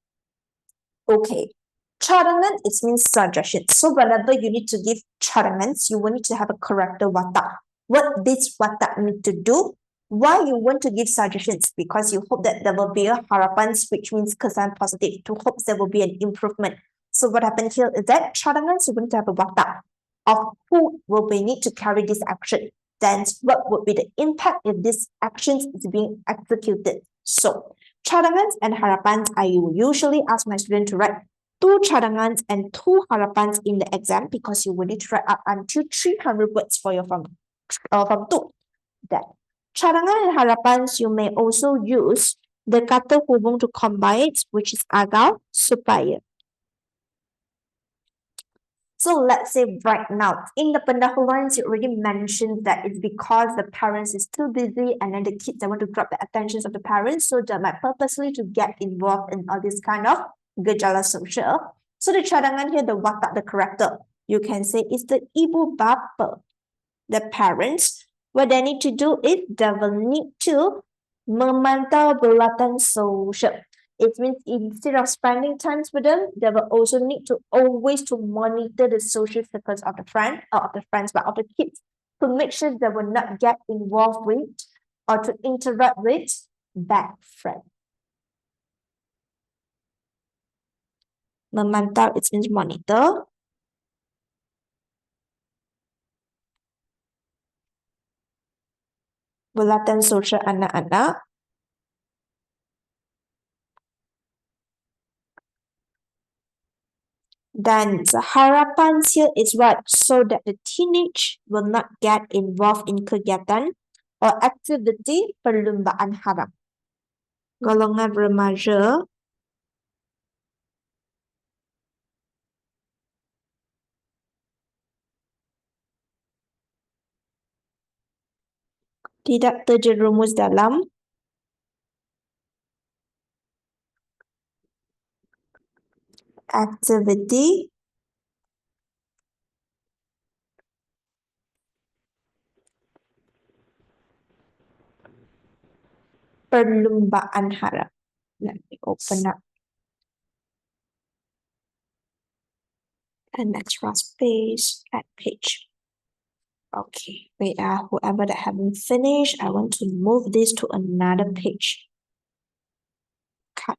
Okay. Cadangan, it means suggestions. So whenever you need to give cadangans, you will need to have a character watak. What this watak need to do? Why you want to give suggestions? Because you hope that there will be a harapan, which means kesan positive, to hope there will be an improvement. So what happened here is that cadangans, you want to have a watak of who will be need to carry this action. Then what would be the impact if this action is being executed? So cadangans and harapans, I usually ask my student to write 2 cadangans and 2 harapans in the exam because you will need to write up until 300 words for your from 2. Then, cadangan and harapans, you may also use the kata hubung to combine it, which is agar, supaya. So let's say right now, in the pendahuluan, you already mentioned that it's because the parents is too busy and then the kids, they want to grab the attention of the parents, so they might purposely to get involved in all this kind of gejala sosial. So the cadangan here, the watak, the character, you can say it's the ibu bapa, the parents. What they need to do is they will need to memantau bulatan sosial. It means instead of spending time with them, they will also need to always to monitor the social circles of the friend, or of the friends, but of the kids, to make sure they will not get involved with or to interact with bad friends. Memantau, it means monitor. Bulatan sosial anak-anak. Then the harapan here is what? So that the teenage will not get involved in kegiatan or activity perlumbaan harap. Golongan remaja tidak terjerumus dalam activity perlumbaan harap. Let me open up an extra space at page. Okay, wait, whoever that haven't finished, I want to move this to another page. Cut.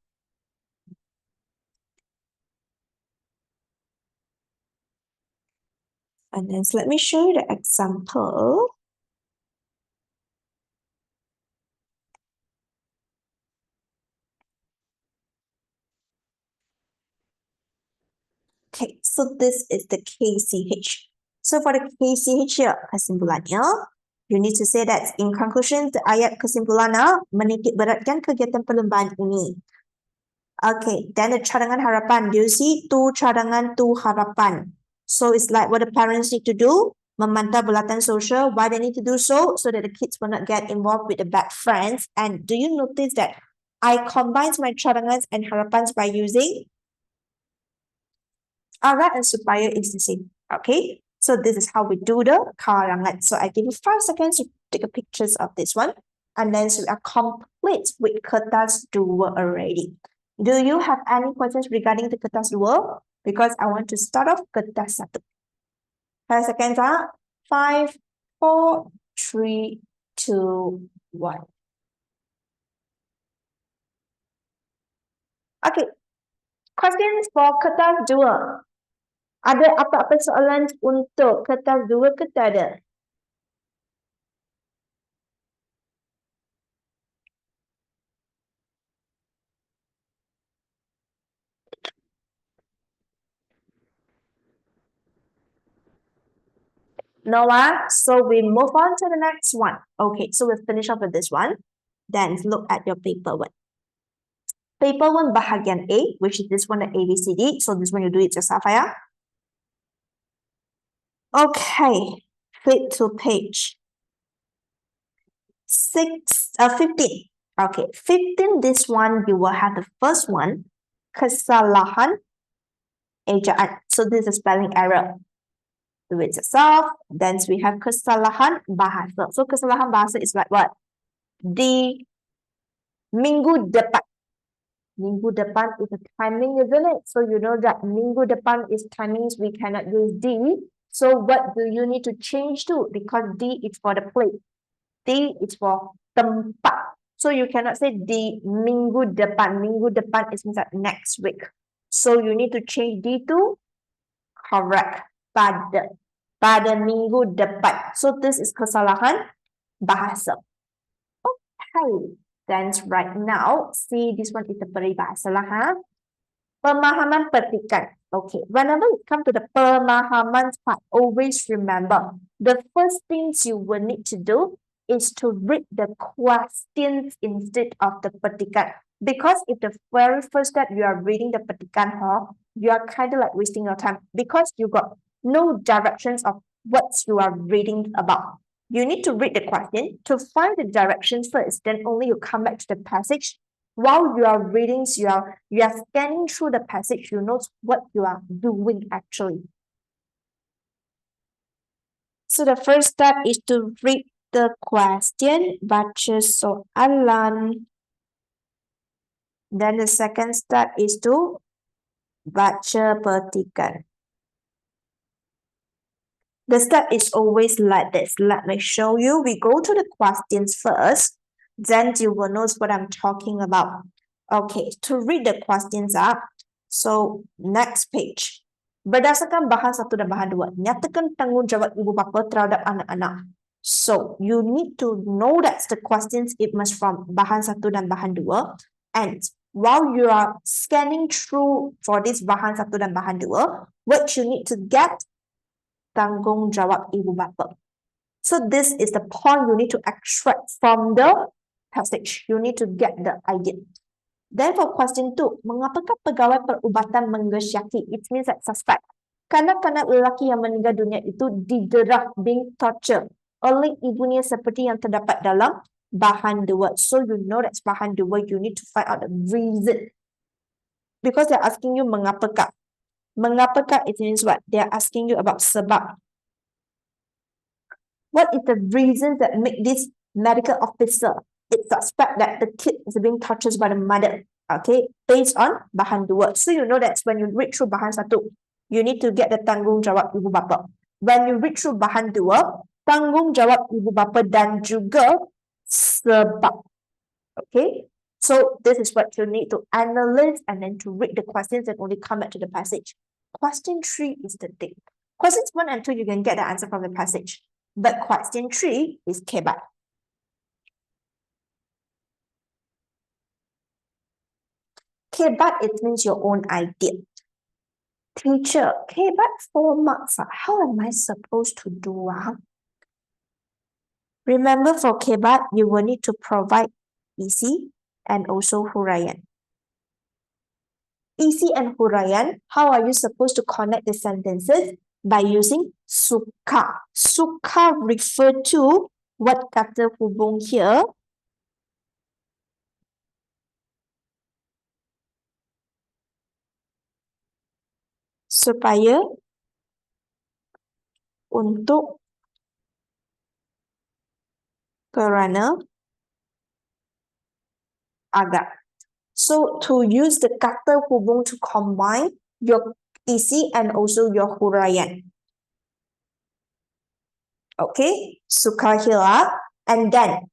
And then let me show you the example. Okay, so this is the KCH. So for the KCH here, kesimpulannya, you need to say that in conclusion, the ayat kesimpulannya menitik beratkan kegiatan perlombaan ini. Okay, then the cadangan harapan. Do you see 2 cadangan, 2 harapan? So it's like what the parents need to do, memantau bulatan sosial. Why they need to do so? So that the kids will not get involved with the bad friends. And do you notice that I combine my cadangans and harapans by using agar and supaya is the same. Okay, so this is how we do the karangan. So I give you 5 seconds to take a pictures of this one, and then so we are complete with kertas dua already. Do you have any questions regarding the kertas dua? Because I want to start off kertas satu. 5 seconds, 5, 4, 3, 2, 1. Okay, questions for kertas dua. Ada apa-apa soalan untuk kertas dua ke tak ada? No, so we move on to the next one. Okay, so we'll finish up with this one. Then look at your paper one. Paper one bahagian A, which is this one, the ABCD. So this one you do it yourself, ya. Okay, flip to page 15. Okay, 15, this one you will have the first one, kesalahan ejaan. So this is a spelling error. Do it yourself. Then we have kesalahan bahasa. So kesalahan bahasa is like what? Di minggu depan. Minggu depan is a timing, isn't it? So you know that minggu depan is timings. We cannot use di. So what do you need to change to? Because di is for the place. Di is for tempat. So you cannot say di minggu depan. Minggu depan is means like next week. So you need to change di to correct. Pada minggu depan. So this is kesalahan bahasa. Okay. Then right now, see this one is the peribahasa lah, ha? Pemahaman petikan. Okay, whenever it comes to the pemahaman part, always remember, the first things you will need to do is to read the questions instead of the petikan. Because if the very first step you are reading the petikan, you are kind of like wasting your time because you got no directions of what you are reading about. You need to read the question to find the directions first, then only you come back to the passage. While you are reading, you are scanning through the passage, you know what you are doing actually. So the first step is to read the question, baca soalan. Then the second step is to baca petikan. The step is always like this. Let me show you. We go to the questions first. Then you will know what I'm talking about. Okay, to read the questions up. So, next page. Berdasarkan bahan 1 dan bahan 2, nyatakan tanggungjawab ibu bapa terhadap anak-anak. So, you need to know that the questions, it must from bahan 1 dan bahan 2. And while you are scanning through for this bahan 1 dan bahan 2, what you need to get, tanggungjawab ibu bapa. So this is the point you need to extract from the passage. You need to get the idea. Then for question 2, mengapakah pegawai perubatan menggesyaki? It means that suspect. Kanak-kanak lelaki yang meninggal dunia itu didera, being tortured oleh ibunya seperti yang terdapat dalam bahan 2. So you know that's bahan 2. You need to find out the reason. Because they're asking you mengapakah. Mengapakah, it means what? They're asking you about sebab. What is the reason that make this medical officer suspect that the kid is being tortured by the mother? Okay, based on bahan 2. So you know that when you read through bahan 1, you need to get the tanggungjawab ibu bapa. When you read through bahan 2, tanggungjawab ibu bapa dan juga sebab. Okay, so this is what you need to analyze and then to read the questions and only come back to the passage. Question 3 is the thing. Questions 1 and 2, you can get the answer from the passage. But question 3 is kebat. Kebat, it means your own idea. Teacher, kebat 4 marks. How am I supposed to do? Remember for kebat, you will need to provide isi and also huraian. Isi and huraian, how are you supposed to connect the sentences? By using suka. Suka refer to what kata hubung here? Supaya, untuk, kerana, agar. So to use the kata hubung to combine your isi and also your huraian. Okay, suka here. And then,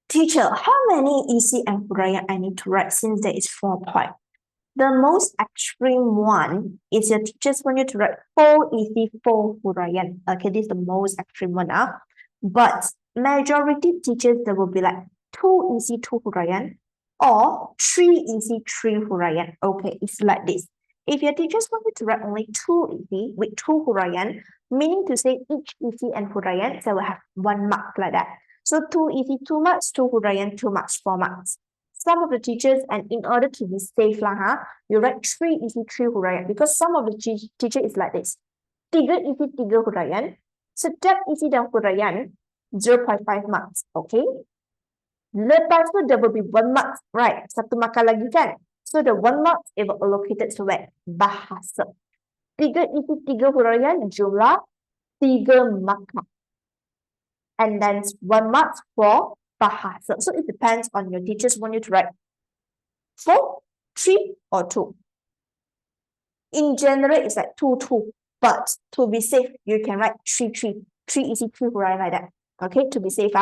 teacher, how many isi and huraian I need to write since there is 4 points? The most extreme one is your teachers want you to write 4 isi, 4 huraian. Okay, this is the most extreme one. But majority teachers, there will be like 2 isi, 2 huraian or 3 isi, 3 huraian. Okay, it's like this. If your teachers want you to write only 2 isi with 2 huraian, Meaning to say each isi and huraian, they will have 1 mark like that. So 2 isi, 2 marks, 2 huraian, 2 marks, 4 marks. Some of the teachers, and in order to be safe you write 3 isi, 3 huraian, because some of the teacher is like this. 3 isi, 3 huraian. Setiap isi dan huraian 0.5 marks, okay? Lepas tu there will be 1 mark, right? Satu markah lagi kan? So the 1 mark is allocated to where? Bahasa. 3 isi 3 huraian jumlah 3 markah. And then 1 mark for bahasa. So it depends on your teachers want you to write 4, 3, or 2. In general, it's like 2, 2. But to be safe, you can write 3, 3. 3 easy, 3 huraian like that. Okay, to be safe.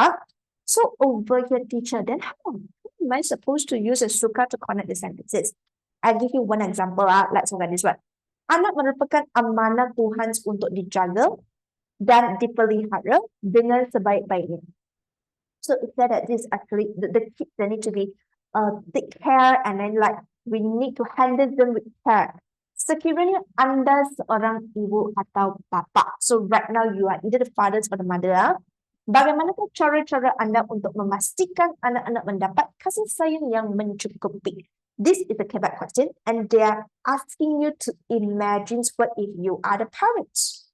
So over here, teacher, then how am I supposed to use a suka to connect the sentences? I'll give you one example. Let's look at this one. Anak merupakan amanah Tuhan untuk dijaga dan dipelihara dengan sebaik-baiknya. So it said that this actually, the kids, they need to be take care, and then like we need to handle them with care. Sekiranya Anda seorang ibu atau bapa, so right now you are either the fathers or the mother, bagaimanakah cara-cara Anda untuk memastikan anak-anak mendapat kasih sayang yang mencukupi? This is a Quebec question, and they are asking you to imagine what if you are the parents.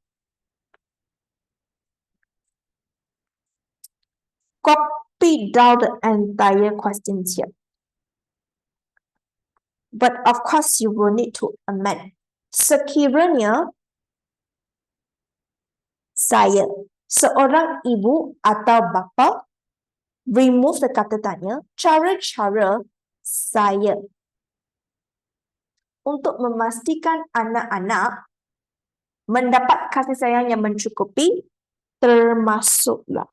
Copy down the entire questions here. But of course, you will need to amend. Sekiranya saya seorang ibu atau bapa, remove the kata tanya, cara-cara saya untuk memastikan anak-anak mendapat kasih sayang yang mencukupi, termasuklah.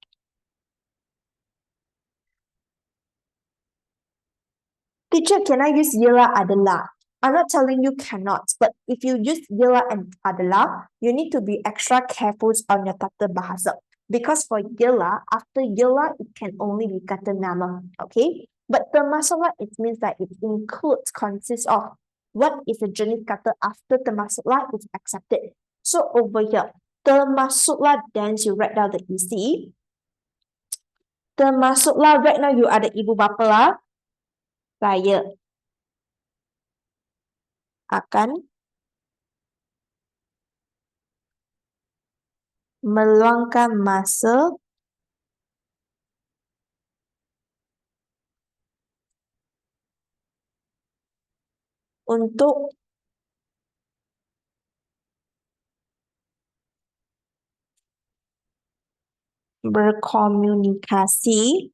Teacher, can I use ialah adalah? I'm not telling you cannot, but if you use ialah and adalah, you need to be extra careful on your tata bahasa. Because for ialah, after ialah, it can only be kata nama, okay? But termasuklah, it means that it includes, consists of. What is the jenis kata after termasuklah is accepted. So over here, termasuklah, then you write down the isi. Termasuklah, right now you are the ibu bapa lah. Saya akan meluangkan masa untuk berkomunikasi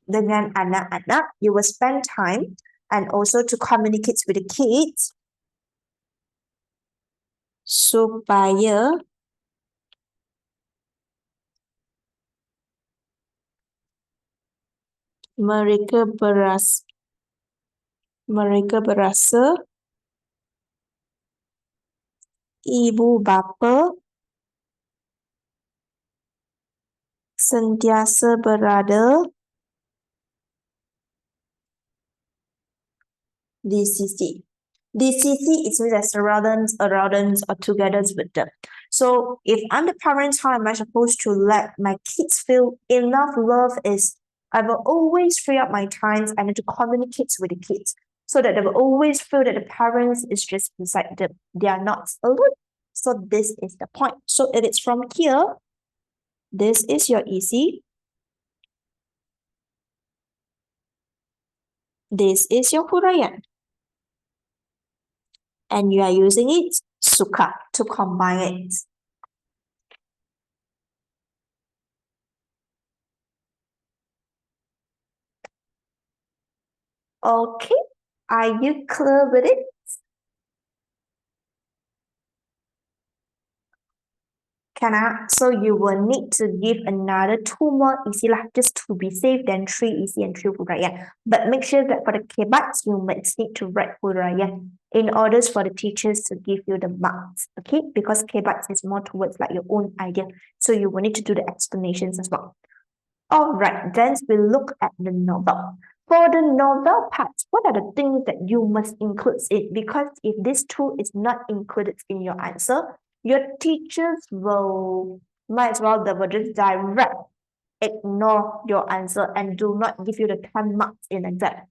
dengan anak-anak. You will spend time and also to communicate with the kids supaya mereka berasa ibu bapa sentiasa berada di sisi. Di sisi, it means that surroundings or together with them. So if I'm the parent, how am I supposed to let my kids feel enough love is I will always free up my time. I need to communicate with the kids so that they will always feel that the parents is just beside them. They are not alone. So this is the point. So if it's from here, this is your isi. This is your huraian. And you are using it, suka, to combine it. Okay, are you clear with it? So you will need to give another 2 more isi lah, just to be safe, then 3 isi and 3 huraian. But make sure that for the kebats, you might need to write huraian in order for the teachers to give you the marks, okay? Because kebats is more towards like your own idea. So you will need to do the explanations as well. Alright, then we look at the novel. For the novel part, what are the things that you must include in? Because if this two is not included in your answer, your teachers might as well they will just direct ignore your answer and do not give you the 10 marks in exam.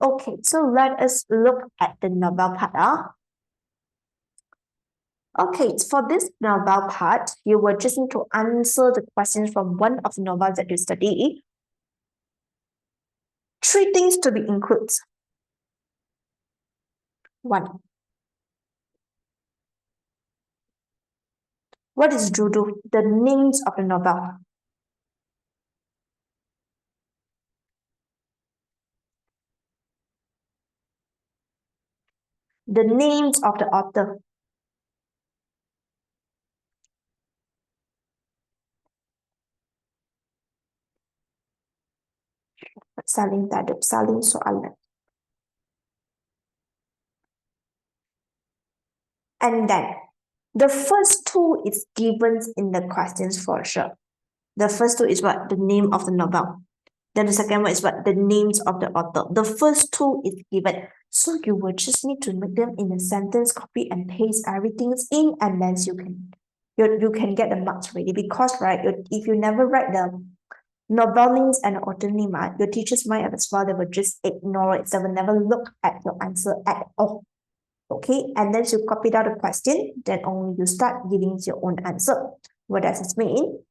Okay, so let us look at the novel part. Okay, for this novel part, you will just need to answer the questions from one of the novels that you study. 3 things to be included. 1. What is judul? The names of the novel. The names of the author. Salin tajuk, salin soalan. And then, the first 2 is given in the questions for sure. The first 2 is what? The name of the novel. Then the second one is what? The names of the author. The first 2 is given. So you will just need to make them in a sentence, copy and paste everything in, and then you can get the marks ready. Because right, if you never write the novel names and author name, your teachers might as well, they will just ignore it. They will never look at your answer at all. Okay, and then you copy out the question, then only you start giving your own answer. What does this mean?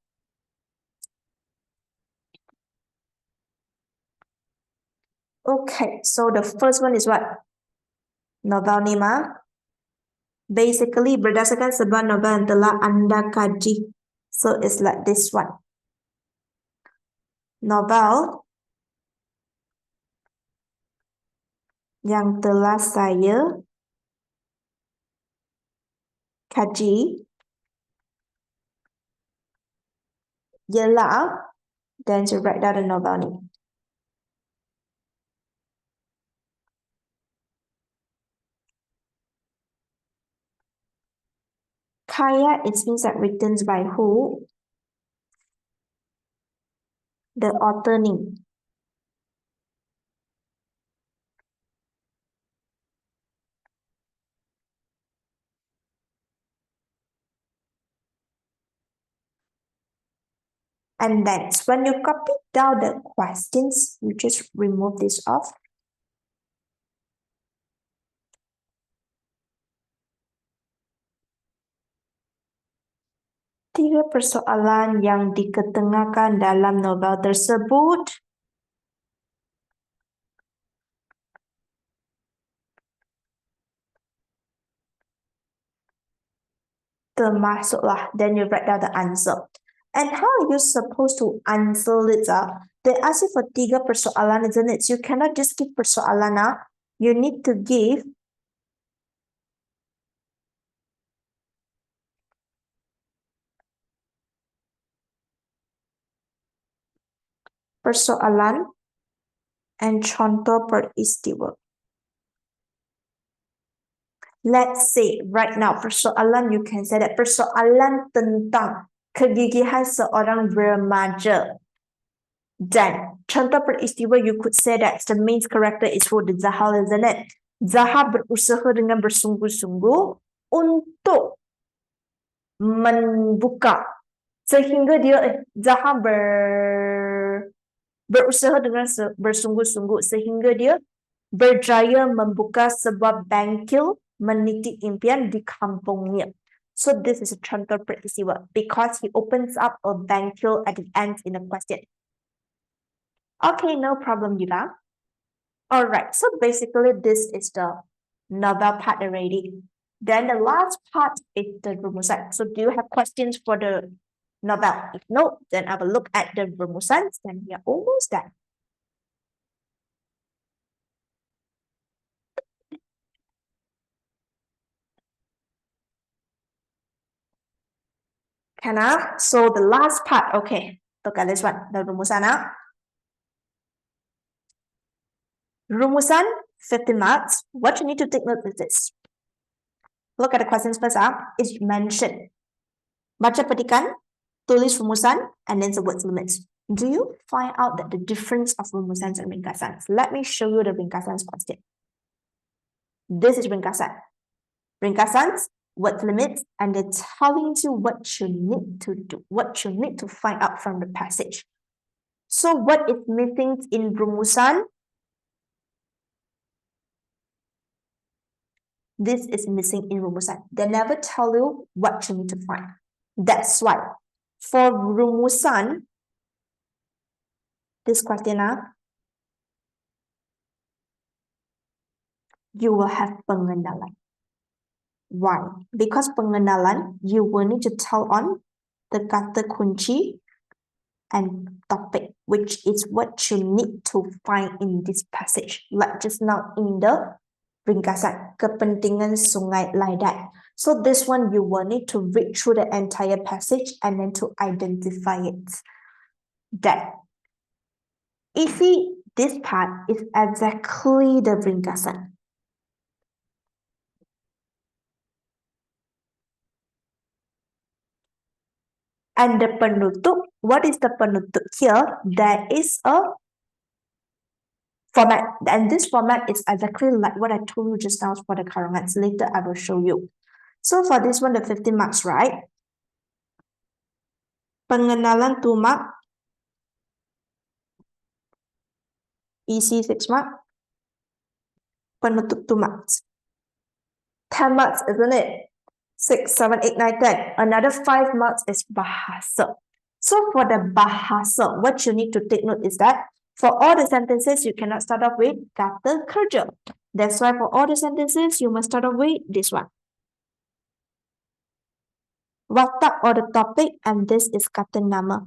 Okay, so the first one is what? Novel name. Basically, berdasarkan sebuah novel yang telah Anda kaji. So it's like this one. Novel yang telah saya kaji ialah, then you write down the novel name. Kaya, it means that written by who? The author name. And then when you copy down the questions, you just remove this off. Tiga persoalan yang diketengahkan dalam novel tersebut termasuklah. Then you write down the answer. And how are you supposed to answer it? They ask you for tiga persoalan, isn't it? You cannot just give persoalan. You need to give persoalan and contoh peristiwa. Let's say right now, persoalan, you can say that persoalan tentang kegigihan seorang remaja. Dan contoh peristiwa, you could say that the main character is who? The Zahal, isn't it? Zahal berusaha dengan bersungguh-sungguh untuk membuka sehingga dia Zahal berusaha dengan bersungguh-sungguh sehingga dia berjaya membuka sebuah bengkel meniti impian di kampungnya. So this is a contoh peristiwa because he opens up a bengkel at the end in the question. Okay, no problem, Yuda. Alright, so basically this is the novel part already. Then the last part is the rumusan. So do you have questions for the novel? If no, then I will look at the rumusans and we are almost done. So the last part, okay, look at this one, the rumusan. Rumusan, 15 marks. What you need to take note is this. Look at the questions first. It's mentioned. Baca petikan, tulis rumusan, and then the words limits. Do you find out that the difference of rumusans and ringkasans? Let me show you the ringkasans question. This is ringkasan. Ringkasans, word limits, and they're telling you what you need to do, what you need to find out from the passage. So what is missing in rumusan? This is missing in rumusan. They never tell you what you need to find. That's why for rumusan, this question, you will have pengenalan. Why? Because pengenalan, you will need to tell on the kata kunci and topic, which is what you need to find in this passage. Like just now in the ringkasan, kepentingan sungai, like that. So this one, you will need to read through the entire passage and then to identify it. That this part is exactly the ringkasan. And the penutup, what is the penutup here? There is a format, and this format is exactly like what I told you just now for the karangans. Later I will show you. So for this one, the 15 marks, right? Pengenalan 2 mark, isi 6 mark, penutup 2 marks. 10 marks, isn't it? 6, 7, 8, 9, 10. Another 5 marks is bahasa. So for the bahasa, what you need to take note is that for all the sentences, you cannot start off with kata kerja. That's why for all the sentences, you must start off with this one. Watak or the topic, and this is kata nama.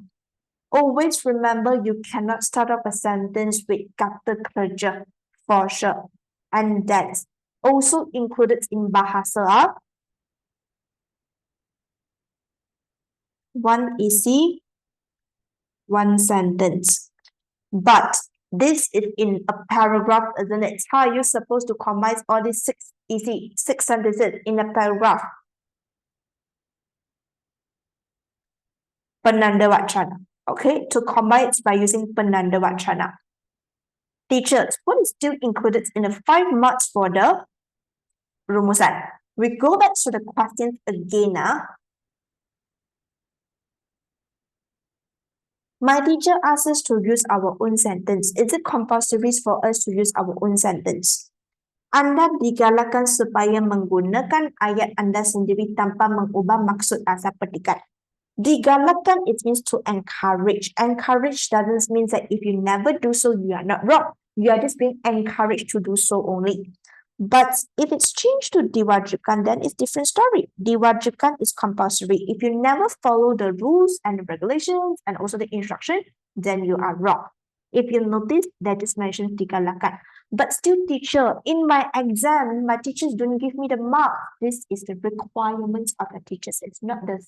Always remember you cannot start off a sentence with kata kerja for sure. And that's also included in bahasa. One isi, one sentence. But this is in a paragraph, isn't it? How are you supposed to combine all these six sentences in a paragraph? Penanda wacana. Okay, to combine it by using penanda wacana. Teachers, what is still included in the 5 marks for the rumusan? We go back to the questions again. My teacher asks us to use our own sentence. Is it compulsory for us to use our own sentence? Anda digalakkan supaya menggunakan ayat Anda sendiri tanpa mengubah maksud asal petikan. Digalakkan, it means to encourage. Encourage doesn't mean that if you never do so, you are not wrong. You are just being encouraged to do so only. But if it's changed to diwajibkan, then it's different story. Diwajibkan is compulsory. If you never follow the rules and the regulations and also the instruction, then you are wrong. If you notice, that is mentioned digalakkan. But still, teacher, in my exam, my teachers don't give me the mark. This is the requirements of the teachers. It's not the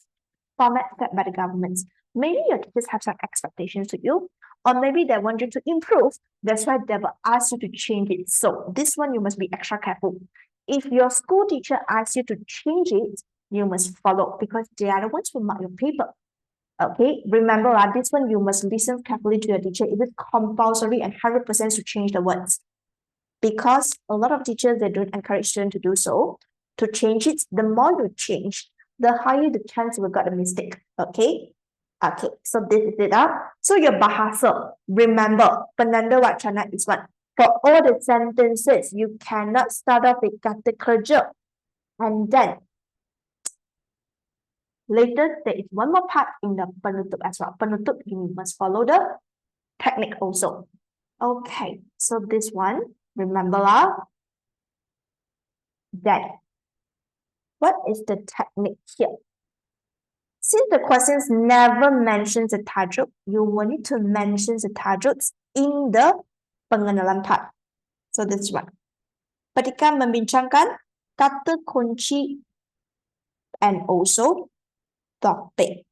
format set by the government. Maybe your teachers have some expectations to you, or maybe they want you to improve. That's why they will ask you to change it. So this one, you must be extra careful. If your school teacher asks you to change it, you must follow because they are the ones who mark your paper. Okay, remember this one, you must listen carefully to your teacher. It is compulsory and 100% to change the words. Because a lot of teachers, they don't encourage students to do so. To change it, the more you change, the higher the chance you will get a mistake. Okay? Okay, so this is it up. So your bahasa, remember, penanda wacana is one. For all the sentences, you cannot start off with kata kerja. And then, later, there is one more part in the penutup as well. Penutup, you must follow the technique also. Okay, so this one, remember that. What is the technique here? Since the questions never mentions the tajuk, you will need to mention the tajuks in the pengenalan part. So this one. Ketika membincangkan kata kunci and also topic.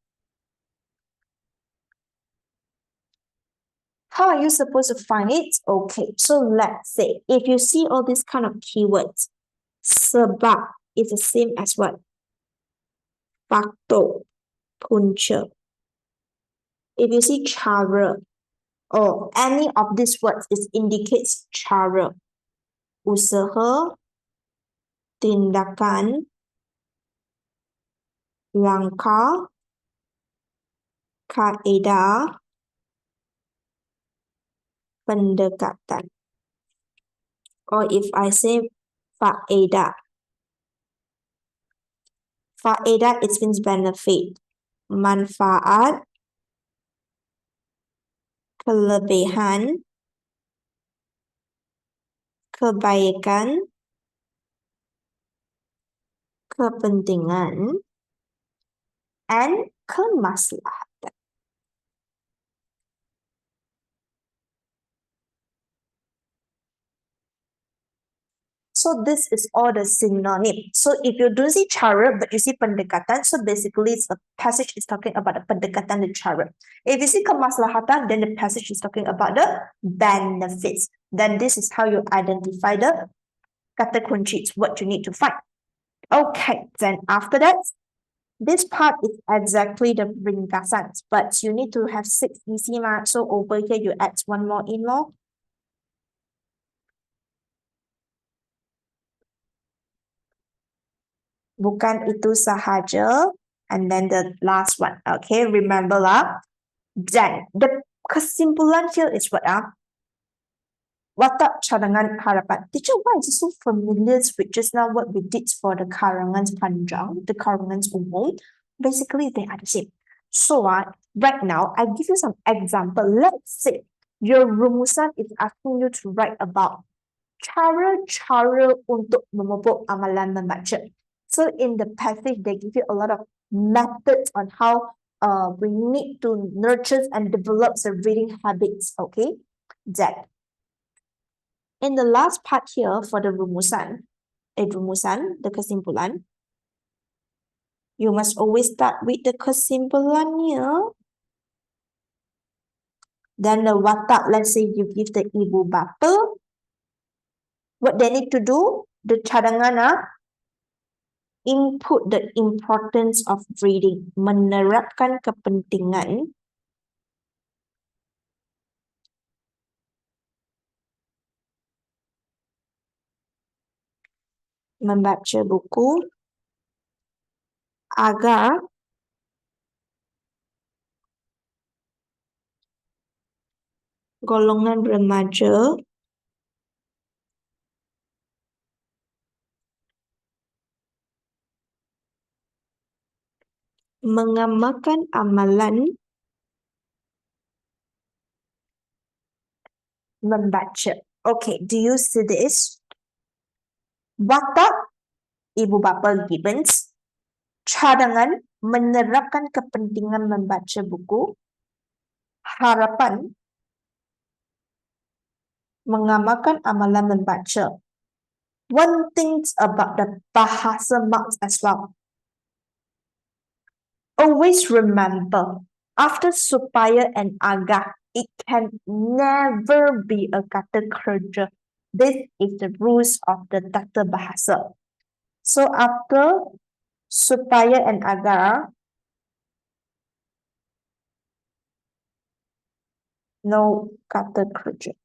How are you supposed to find it? Okay, so let's say if you see all these kind of keywords, sebab is the same as what? Faktor, punca. if you see cara or any of these words, it indicates cara. Usaha, tindakan, langkah, kaedah, pendekatan. Or if I say faedah, faedah it means benefit, manfaat, kelebihan, kebaikan, kepentingan, and kemaslahatan. So this is all the synonym. So if you do see cara, but you see pendekatan, so basically the passage is talking about the pendekatan the cara. If you see kemaslahatan, then the passage is talking about the benefits. Then this is how you identify the kata kunci. It's what you need to find. Okay, then after that, this part is exactly the ringkasan, but you need to have 6 easy marks. So over here, you add one more in more. Bukan itu sahaja. And then the last one. Okay, remember lah. Then the kesimpulan here is what? Watak cadangan harapan. Teacher, why is it so familiar with just now what we did for the karangan panjang, the karangan umum? Basically, they are the same. So right now, I give you some example. Let's say your rumusan is asking you to write about cara-cara untuk memupuk amalan membaca. So in the passage, they give you a lot of methods on how we need to nurture and develop the reading habits. Okay, that. In the last part here for the rumusan, the kesimpulan, you must always start with the kesimpulannya. Then the watak, let's say you give the ibu bapa, what they need to do, the cadangan input the importance of reading, menerapkan kepentingan membaca buku agar golongan remaja mengamalkan amalan membaca. Okay, do you see this? Watak ibu bapa Gibbons, cadangan menerapkan kepentingan membaca buku, harapan mengamalkan amalan membaca. One thing about the bahasa marks as well. Always remember, after supaya and agar, it can never be a kata kerja. This is the rules of the tata bahasa. So after supaya and agar, no kata kerja.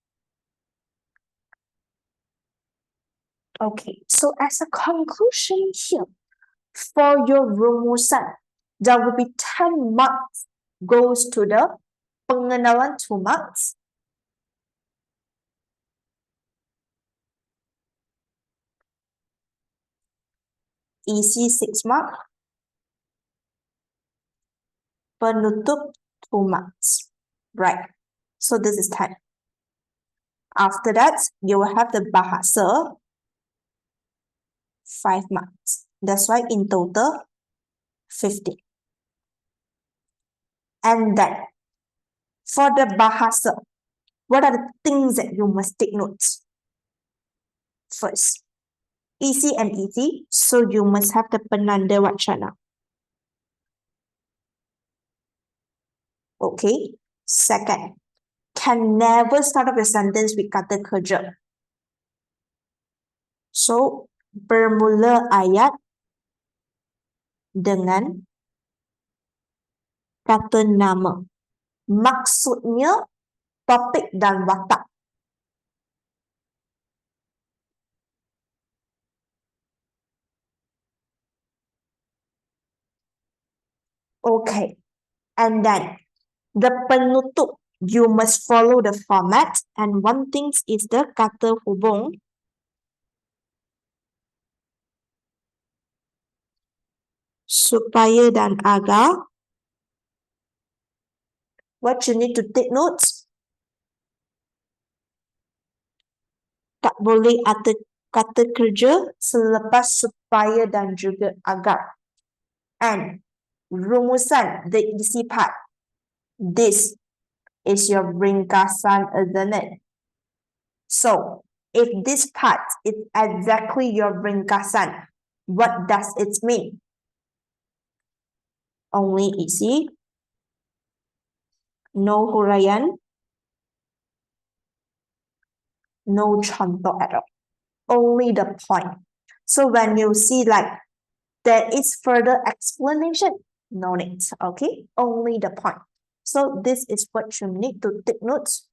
Okay, so as a conclusion here, for your rumusan, there will be 10 marks goes to the pengenalan 2 marks. Isi 6 marks. Penutup 2 marks. Right. So this is 10. After that, you will have the bahasa 5 marks. That's why in total 50. And then for the bahasa, what are the things that you must take notes? First, isi and iti, so you must have the penanda wacana. Okay. Second, can never start off a sentence with kata kerja. So, bermula ayat dengan kata nama. Maksudnya topik dan watak. Okay, and then the penutup, you must follow the format, and one thing is the kata hubung. Supaya dan agar. What you need to take notes? Tak boleh ada kata kerja selepas supaya dan juga agar. And rumusan, the isi part. This is your ringkasan, isn't it? So, if this part is exactly your ringkasan, what does it mean? Only isi, no huraian, no contoh at all. Only the point. So when you see like there is further explanation, no need, okay? Only the point. So this is what you need to take notes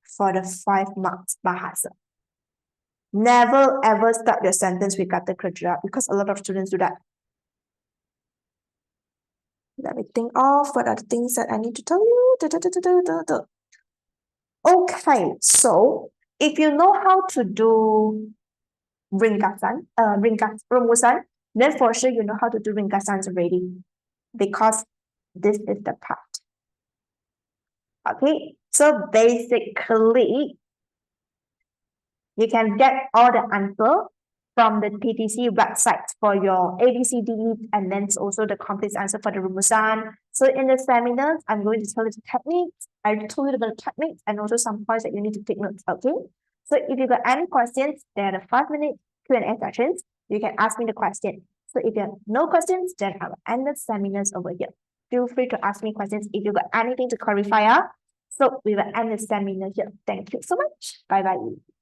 for the 5 marks bahasa. Never ever start your sentence with kata kerja because a lot of students do that. Let me think of what are the things that I need to tell you. Okay, so if you know how to do rumusan, then for sure you know how to do ringkasan already because this is the part. Okay, so basically you can get all the answer from the TTC website for your ABCD and then also the complete answer for the rumusan. So in the seminars, I'm going to tell you the techniques. I told you about the techniques and also some points that you need to take notes, okay? So if you got any questions, there are 5-minute Q&A sessions. You can ask me the question. So if you have no questions, then I will end the seminars over here. Feel free to ask me questions if you got anything to clarify. So we will end the seminar here. Thank you so much. Bye-bye.